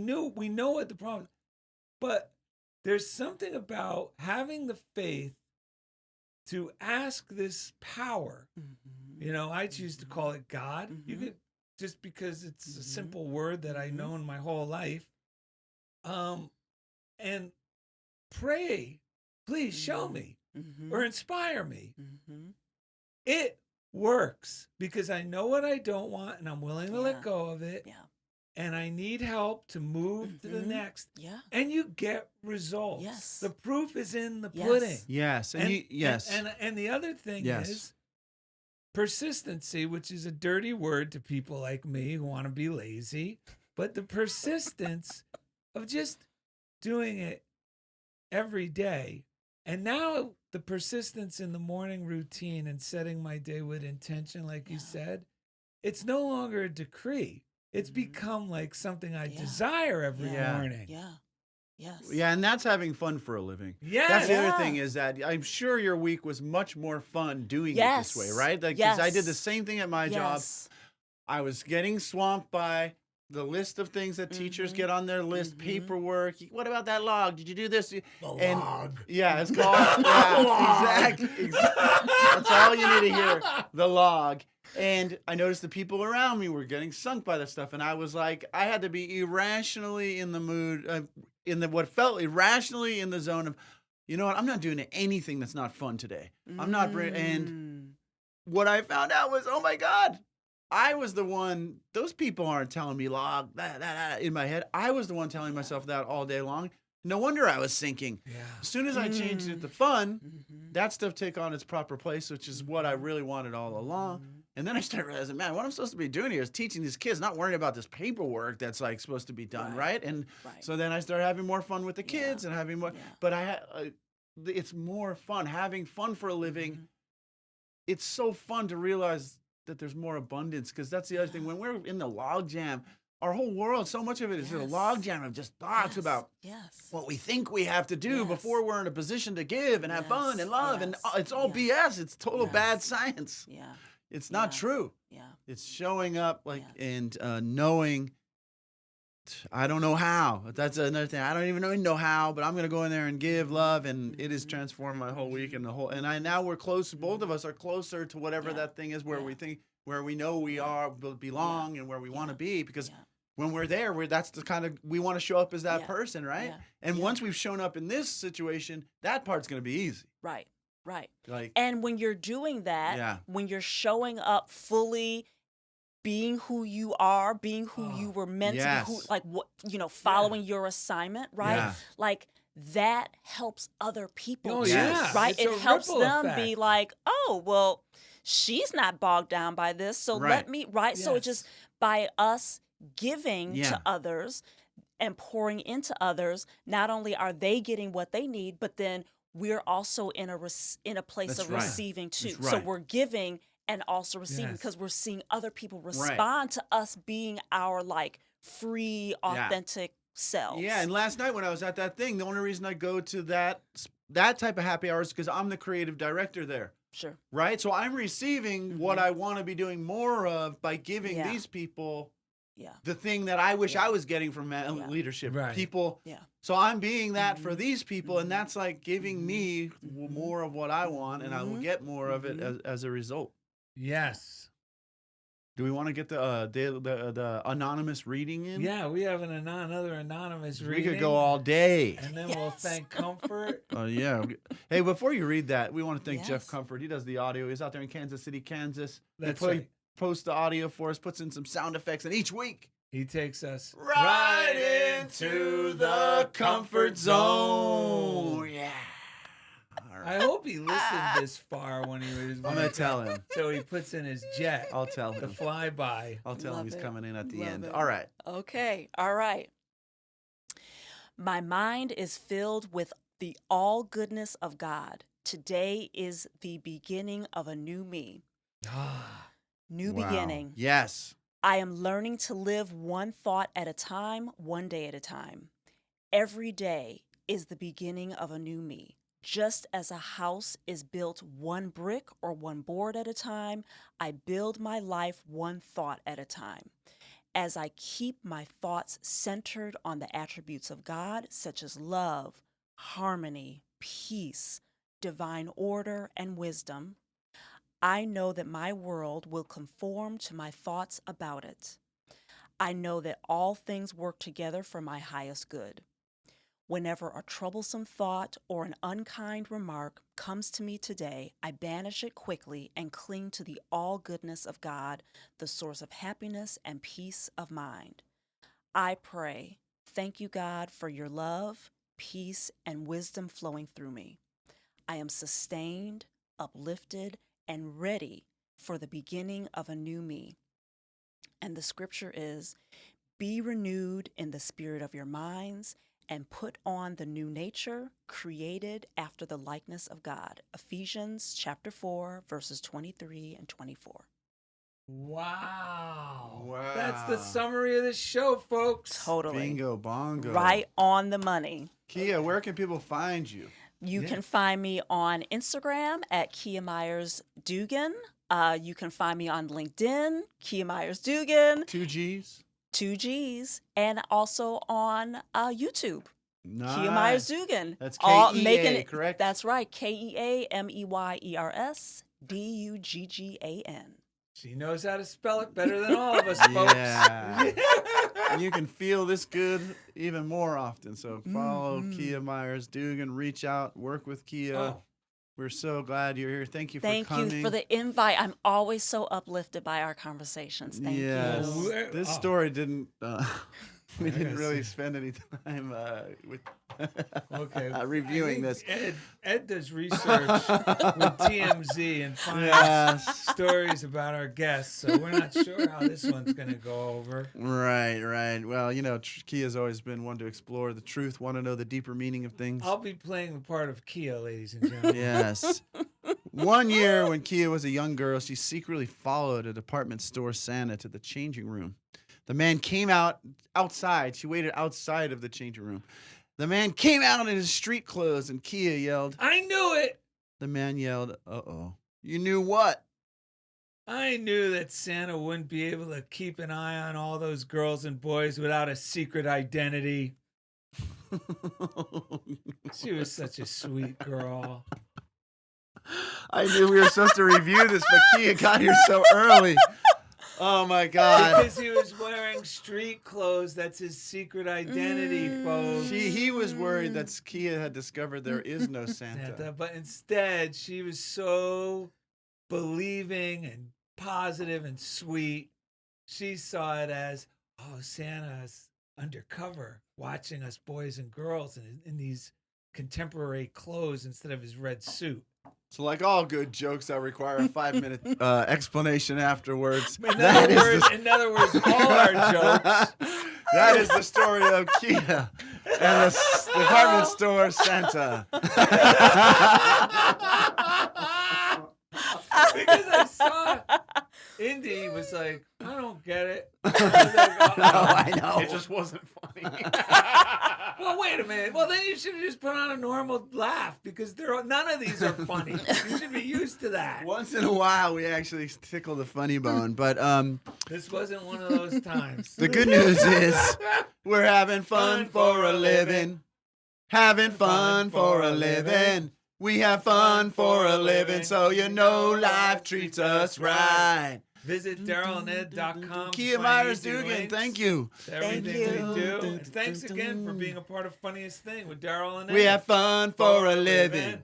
[SPEAKER 1] know what the problem, but there's something about having the faith to ask this power.
[SPEAKER 4] Mhm.
[SPEAKER 1] I choose to call it God. You
[SPEAKER 4] Mhm.
[SPEAKER 1] could, just because it's a
[SPEAKER 4] Mhm.
[SPEAKER 1] simple word that I've
[SPEAKER 4] Mhm.
[SPEAKER 1] known my whole life. And pray, please show
[SPEAKER 4] Mhm.
[SPEAKER 1] me
[SPEAKER 4] Mhm.
[SPEAKER 1] or inspire me.
[SPEAKER 4] Mhm.
[SPEAKER 1] It works because I know what I don't want and I'm willing to
[SPEAKER 4] Yeah.
[SPEAKER 1] let go of it.
[SPEAKER 4] Yeah.
[SPEAKER 1] And I need help to move to the
[SPEAKER 4] Mhm.
[SPEAKER 1] next.
[SPEAKER 4] Yeah.
[SPEAKER 1] And you get results.
[SPEAKER 4] Yes.
[SPEAKER 1] The proof is in the
[SPEAKER 4] Yes.
[SPEAKER 1] pudding.
[SPEAKER 2] Yes. And, yes.
[SPEAKER 1] And the other thing
[SPEAKER 2] Yes.
[SPEAKER 1] is persistency, which is a dirty word to people like me who want to be lazy, but the persistence of just doing it every day. And now the persistence in the morning routine and setting my day with intention, like you
[SPEAKER 4] Yeah.
[SPEAKER 1] said, it's no longer a decree. It's
[SPEAKER 4] Mhm.
[SPEAKER 1] become like something I
[SPEAKER 4] Yeah.
[SPEAKER 1] desire every
[SPEAKER 2] Yeah.
[SPEAKER 1] morning.
[SPEAKER 4] Yeah. Yes.
[SPEAKER 2] Yeah, and that's having fun for a living.
[SPEAKER 1] Yes.
[SPEAKER 2] That's the
[SPEAKER 4] Yeah.
[SPEAKER 2] other thing is that I'm sure your week was much more fun doing it this way,
[SPEAKER 4] Yes.
[SPEAKER 2] right? Like, 'cause I did the
[SPEAKER 4] Yes.
[SPEAKER 2] same thing at my job.
[SPEAKER 4] Yes.
[SPEAKER 2] I was getting swamped by the list of things that teachers
[SPEAKER 4] Mhm.
[SPEAKER 2] get on their list,
[SPEAKER 4] Mhm.
[SPEAKER 2] paperwork. What about that log? Did you do this?
[SPEAKER 1] The
[SPEAKER 2] And-
[SPEAKER 1] log.
[SPEAKER 2] Yeah, it's called. Yeah, exactly. That's all you need to hear. The log. And I noticed the people around me were getting sunk by this stuff, and I was like, I had to be irrationally in the mood, what felt irrationally in the zone of, you know what? I'm not doing anything that's not fun today. I'm not. And what I found out was, oh my God, I was the one. Those people aren't telling me log that in my head. I was the one telling myself that all day long. No wonder I was sinking.
[SPEAKER 1] Yeah.
[SPEAKER 2] As soon as I changed it to fun,
[SPEAKER 4] Mhm.
[SPEAKER 2] that stuff take on its proper place, which is what I really wanted all along. And then I started realizing, man, what I'm supposed to be doing here is teaching these kids, not worrying about this paperwork that's like supposed to be done, right? And
[SPEAKER 4] Right.
[SPEAKER 2] so then I started having more fun with the kids
[SPEAKER 4] Yeah.
[SPEAKER 2] and having more.
[SPEAKER 4] Yeah.
[SPEAKER 2] But it's more fun having fun for a living.
[SPEAKER 4] Mhm.
[SPEAKER 2] It's so fun to realize that there's more abundance, because that's the other thing. When we're in the log jam, our whole world, so much of it is a
[SPEAKER 4] Yes.
[SPEAKER 2] log jam of just thoughts
[SPEAKER 4] Yes.
[SPEAKER 2] about
[SPEAKER 4] Yes.
[SPEAKER 2] what we think we have to do
[SPEAKER 4] Yes.
[SPEAKER 2] before we're in a position to give and have fun and
[SPEAKER 4] Yes.
[SPEAKER 2] love. And
[SPEAKER 4] Yes.
[SPEAKER 2] it's all
[SPEAKER 4] Yes.
[SPEAKER 2] BS. It's total
[SPEAKER 4] Yes.
[SPEAKER 2] bad science.
[SPEAKER 4] Yeah.
[SPEAKER 2] It's not
[SPEAKER 4] Yeah.
[SPEAKER 2] true.
[SPEAKER 4] Yeah.
[SPEAKER 2] It's showing up
[SPEAKER 4] Yes.
[SPEAKER 2] and knowing. I don't know how. That's another thing. I don't even know how, but I'm gonna go in there and give love, and it has transformed my whole week and the whole. And now we're close. Both of us are closer to whatever
[SPEAKER 4] Yeah.
[SPEAKER 2] that thing is where
[SPEAKER 4] Yeah.
[SPEAKER 2] we think, where we know we are belong and where we want to be. Because
[SPEAKER 4] Yeah.
[SPEAKER 2] when we're there, that's the kind of, we want to show up as that
[SPEAKER 4] Yeah.
[SPEAKER 2] person, right?
[SPEAKER 4] Yeah.
[SPEAKER 2] And
[SPEAKER 4] Yeah.
[SPEAKER 2] once we've shown up in this situation, that part's gonna be easy.
[SPEAKER 4] Right. Right.
[SPEAKER 2] Like,
[SPEAKER 4] And when you're doing that,
[SPEAKER 2] Yeah.
[SPEAKER 4] when you're showing up fully, being who you are, being who you were meant to be,
[SPEAKER 2] Yes.
[SPEAKER 4] like what, following your assignment, right?
[SPEAKER 2] Yeah.
[SPEAKER 4] Like that helps other people,
[SPEAKER 1] Oh,
[SPEAKER 4] too,
[SPEAKER 2] yeah.
[SPEAKER 4] right?
[SPEAKER 1] It's
[SPEAKER 4] It
[SPEAKER 1] a
[SPEAKER 4] helps
[SPEAKER 1] ripple
[SPEAKER 4] them
[SPEAKER 1] effect.
[SPEAKER 4] be like, oh, well, she's not bogged down by this, so
[SPEAKER 2] Right.
[SPEAKER 4] let me, right? So it just,
[SPEAKER 1] Yes.
[SPEAKER 4] by us giving
[SPEAKER 2] Yeah.
[SPEAKER 4] to others and pouring into others, not only are they getting what they need, but then we're also in a place
[SPEAKER 2] That's
[SPEAKER 4] of
[SPEAKER 2] right.
[SPEAKER 4] receiving too.
[SPEAKER 2] That's
[SPEAKER 4] So
[SPEAKER 2] right.
[SPEAKER 4] we're giving and also receiving,
[SPEAKER 1] Yes.
[SPEAKER 4] because we're seeing other people respond to us being our like free, authentic selves.
[SPEAKER 2] Yeah, and last night when I was at that thing, the only reason I go to that type of happy hour is because I'm the creative director there,
[SPEAKER 4] Sure.
[SPEAKER 2] right? So I'm receiving what I want to be doing more of by giving
[SPEAKER 4] Yeah.
[SPEAKER 2] these people
[SPEAKER 4] Yeah.
[SPEAKER 2] the thing that I wish
[SPEAKER 4] Yeah.
[SPEAKER 2] I was getting from leadership.
[SPEAKER 1] Right.
[SPEAKER 2] People.
[SPEAKER 4] Yeah.
[SPEAKER 2] So I'm being that for these people,
[SPEAKER 4] Mhm.
[SPEAKER 2] and that's like giving me more of what I want, and I will
[SPEAKER 4] Mhm.
[SPEAKER 2] get more of it as a result.
[SPEAKER 1] Yes.
[SPEAKER 2] Do we want to get the anonymous reading in?
[SPEAKER 1] Yeah, we have another anonymous
[SPEAKER 2] We
[SPEAKER 1] reading.
[SPEAKER 2] could go all day.
[SPEAKER 1] And then we'll
[SPEAKER 4] Yes.
[SPEAKER 1] thank Comfort.
[SPEAKER 2] Oh, yeah. Hey, before you read that, we want to thank Jeff
[SPEAKER 4] Yes.
[SPEAKER 2] Comfort. He does the audio. He's out there in Kansas City, Kansas.
[SPEAKER 1] That's
[SPEAKER 2] He
[SPEAKER 1] right.
[SPEAKER 2] posts the audio for us, puts in some sound effects, and each week,
[SPEAKER 1] He takes us
[SPEAKER 2] right into the comfort zone. Yeah. All right.
[SPEAKER 1] I hope he listened this far when he was.
[SPEAKER 2] I'm going to tell him.
[SPEAKER 1] So he puts in his jet.
[SPEAKER 2] I'll tell
[SPEAKER 1] The
[SPEAKER 2] him.
[SPEAKER 1] flyby.
[SPEAKER 2] I'll tell him
[SPEAKER 4] Love
[SPEAKER 2] he's
[SPEAKER 4] it.
[SPEAKER 2] coming in at the
[SPEAKER 4] Love
[SPEAKER 2] end.
[SPEAKER 4] it.
[SPEAKER 2] All right.
[SPEAKER 4] Okay. All right. My mind is filled with the all goodness of God. Today is the beginning of a new me.
[SPEAKER 1] Ah,
[SPEAKER 4] New
[SPEAKER 2] Wow.
[SPEAKER 4] beginning.
[SPEAKER 2] Yes.
[SPEAKER 4] I am learning to live one thought at a time, one day at a time. Every day is the beginning of a new me. Just as a house is built one brick or one board at a time, I build my life one thought at a time. As I keep my thoughts centered on the attributes of God, such as love, harmony, peace, divine order, and wisdom, I know that my world will conform to my thoughts about it. I know that all things work together for my highest good. Whenever a troublesome thought or an unkind remark comes to me today, I banish it quickly and cling to the all goodness of God, the source of happiness and peace of mind. I pray, thank you, God, for your love, peace, and wisdom flowing through me. I am sustained, uplifted, and ready for the beginning of a new me. And the scripture is, be renewed in the spirit of your minds and put on the new nature created after the likeness of God. Ephesians chapter 4, verses 23 and 24.
[SPEAKER 1] wow. That's the
[SPEAKER 2] Wow.
[SPEAKER 1] summary of the show, folks.
[SPEAKER 4] Totally.
[SPEAKER 2] Bingo bongo.
[SPEAKER 4] Right on the money.
[SPEAKER 2] Kea, where can people find you?
[SPEAKER 4] You
[SPEAKER 1] Yeah.
[SPEAKER 4] can find me on Instagram at Kea Meyers Duggan. You can find me on LinkedIn, Kea Meyers Duggan.
[SPEAKER 2] 2 G's?
[SPEAKER 4] 2 G's, and also on YouTube.
[SPEAKER 2] Nice.
[SPEAKER 4] Kea Meyers Duggan.
[SPEAKER 2] That's
[SPEAKER 4] All
[SPEAKER 2] Kea,
[SPEAKER 4] making it
[SPEAKER 2] correct?
[SPEAKER 4] That's right. KeaMeyers Duggan.
[SPEAKER 1] She knows how to spell it better than all of us, folks.
[SPEAKER 2] Yeah. You can feel this good even more often. So follow Kea Meyers Duggan, reach out, work with Kea.
[SPEAKER 1] Oh.
[SPEAKER 2] We're so glad you're here. Thank you for
[SPEAKER 4] Thank
[SPEAKER 2] coming.
[SPEAKER 4] you for the invite. I'm always so uplifted by our conversations. Thank
[SPEAKER 2] Yes.
[SPEAKER 4] you.
[SPEAKER 2] This
[SPEAKER 1] Oh.
[SPEAKER 2] story didn't. We didn't
[SPEAKER 1] gotta
[SPEAKER 2] really
[SPEAKER 1] see.
[SPEAKER 2] spend any time with
[SPEAKER 1] Okay.
[SPEAKER 2] reviewing
[SPEAKER 1] I
[SPEAKER 2] this.
[SPEAKER 1] think Ed does research with TMZ and finds
[SPEAKER 2] Yes.
[SPEAKER 1] stories about our guests, so we're not sure how this one's going to go over.
[SPEAKER 2] Right. Well, Kea's always been one to explore the truth, want to know the deeper meaning of things.
[SPEAKER 1] I'll be playing the part of Kea, ladies and gentlemen.
[SPEAKER 2] Yes. One year when Kea was a young girl, she secretly followed a department store Santa to the changing room. The man came outside. She waited outside of the changing room. The man came out in his street clothes, and Kea yelled.
[SPEAKER 1] I knew it!
[SPEAKER 2] The man yelled, "Uh-oh. You knew what?"
[SPEAKER 1] I knew that Santa wouldn't be able to keep an eye on all those girls and boys without a secret identity. She was such a sweet girl.
[SPEAKER 2] I knew we were supposed to review this, but Kea got here so early. Oh, my God.
[SPEAKER 1] Because he was wearing street clothes. That's his secret identity, folks.
[SPEAKER 2] He was worried that Kea had discovered there is no Santa.
[SPEAKER 1] But instead, she was so believing and positive and sweet. She saw it as, oh, Santa's undercover, watching us boys and girls in these contemporary clothes instead of his red suit.
[SPEAKER 2] So like all good jokes that require a 5-minute explanation afterwards.
[SPEAKER 1] In other words, all our jokes.
[SPEAKER 2] That is the story of Kea and the department store Santa.
[SPEAKER 1] Because I saw Indy was like, I don't get it. I was like,
[SPEAKER 2] No, I know.
[SPEAKER 3] It just wasn't funny.
[SPEAKER 1] Well, wait a minute. Well, then you should have just put on a normal laugh because none of these are funny. You should be used to that.
[SPEAKER 2] Once in a while, we actually tickle the funny bone. But
[SPEAKER 1] This wasn't one of those times.
[SPEAKER 2] the good news is we're having fun for a living. Having fun for a living. We have fun for a living, so life treats us right.
[SPEAKER 1] Visit DarrellandEd.com.
[SPEAKER 2] Kea Meyers Duggan, thank you.
[SPEAKER 1] Everything we do. And thanks again for being a part of Funniest Thing with Darrell and Ed.
[SPEAKER 2] We have fun for a living.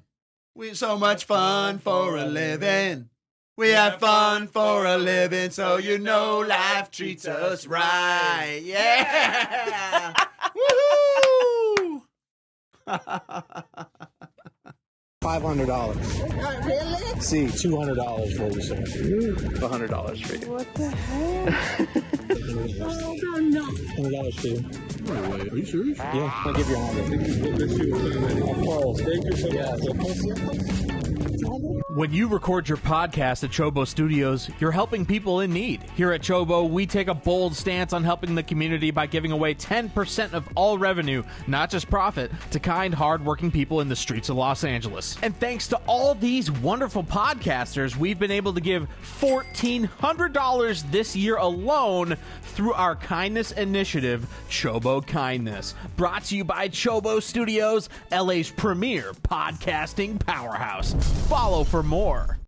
[SPEAKER 2] We so much fun for a living. We have fun for a living, so life treats us right. Yeah! Woohoo!
[SPEAKER 5] $500.
[SPEAKER 6] Really?
[SPEAKER 5] See, $200 for you, sir.
[SPEAKER 6] $100 for you.
[SPEAKER 5] What the heck?
[SPEAKER 6] No.
[SPEAKER 5] $100 for you. No way. Are you serious? Yeah, I'll give you $100. Let's see what's in there. Of course. Thank you so much.
[SPEAKER 7] When you record your podcast at CHOBO Studios, you're helping people in need. Here at CHOBO, we take a bold stance on helping the community by giving away 10% of all revenue, not just profit, to kind, hard-working people in the streets of Los Angeles. And thanks to all these wonderful podcasters, we've been able to give $1,400 this year alone through our kindness initiative, CHOBO Kindness. Brought to you by CHOBO Studios, LA's premier podcasting powerhouse. Follow for more.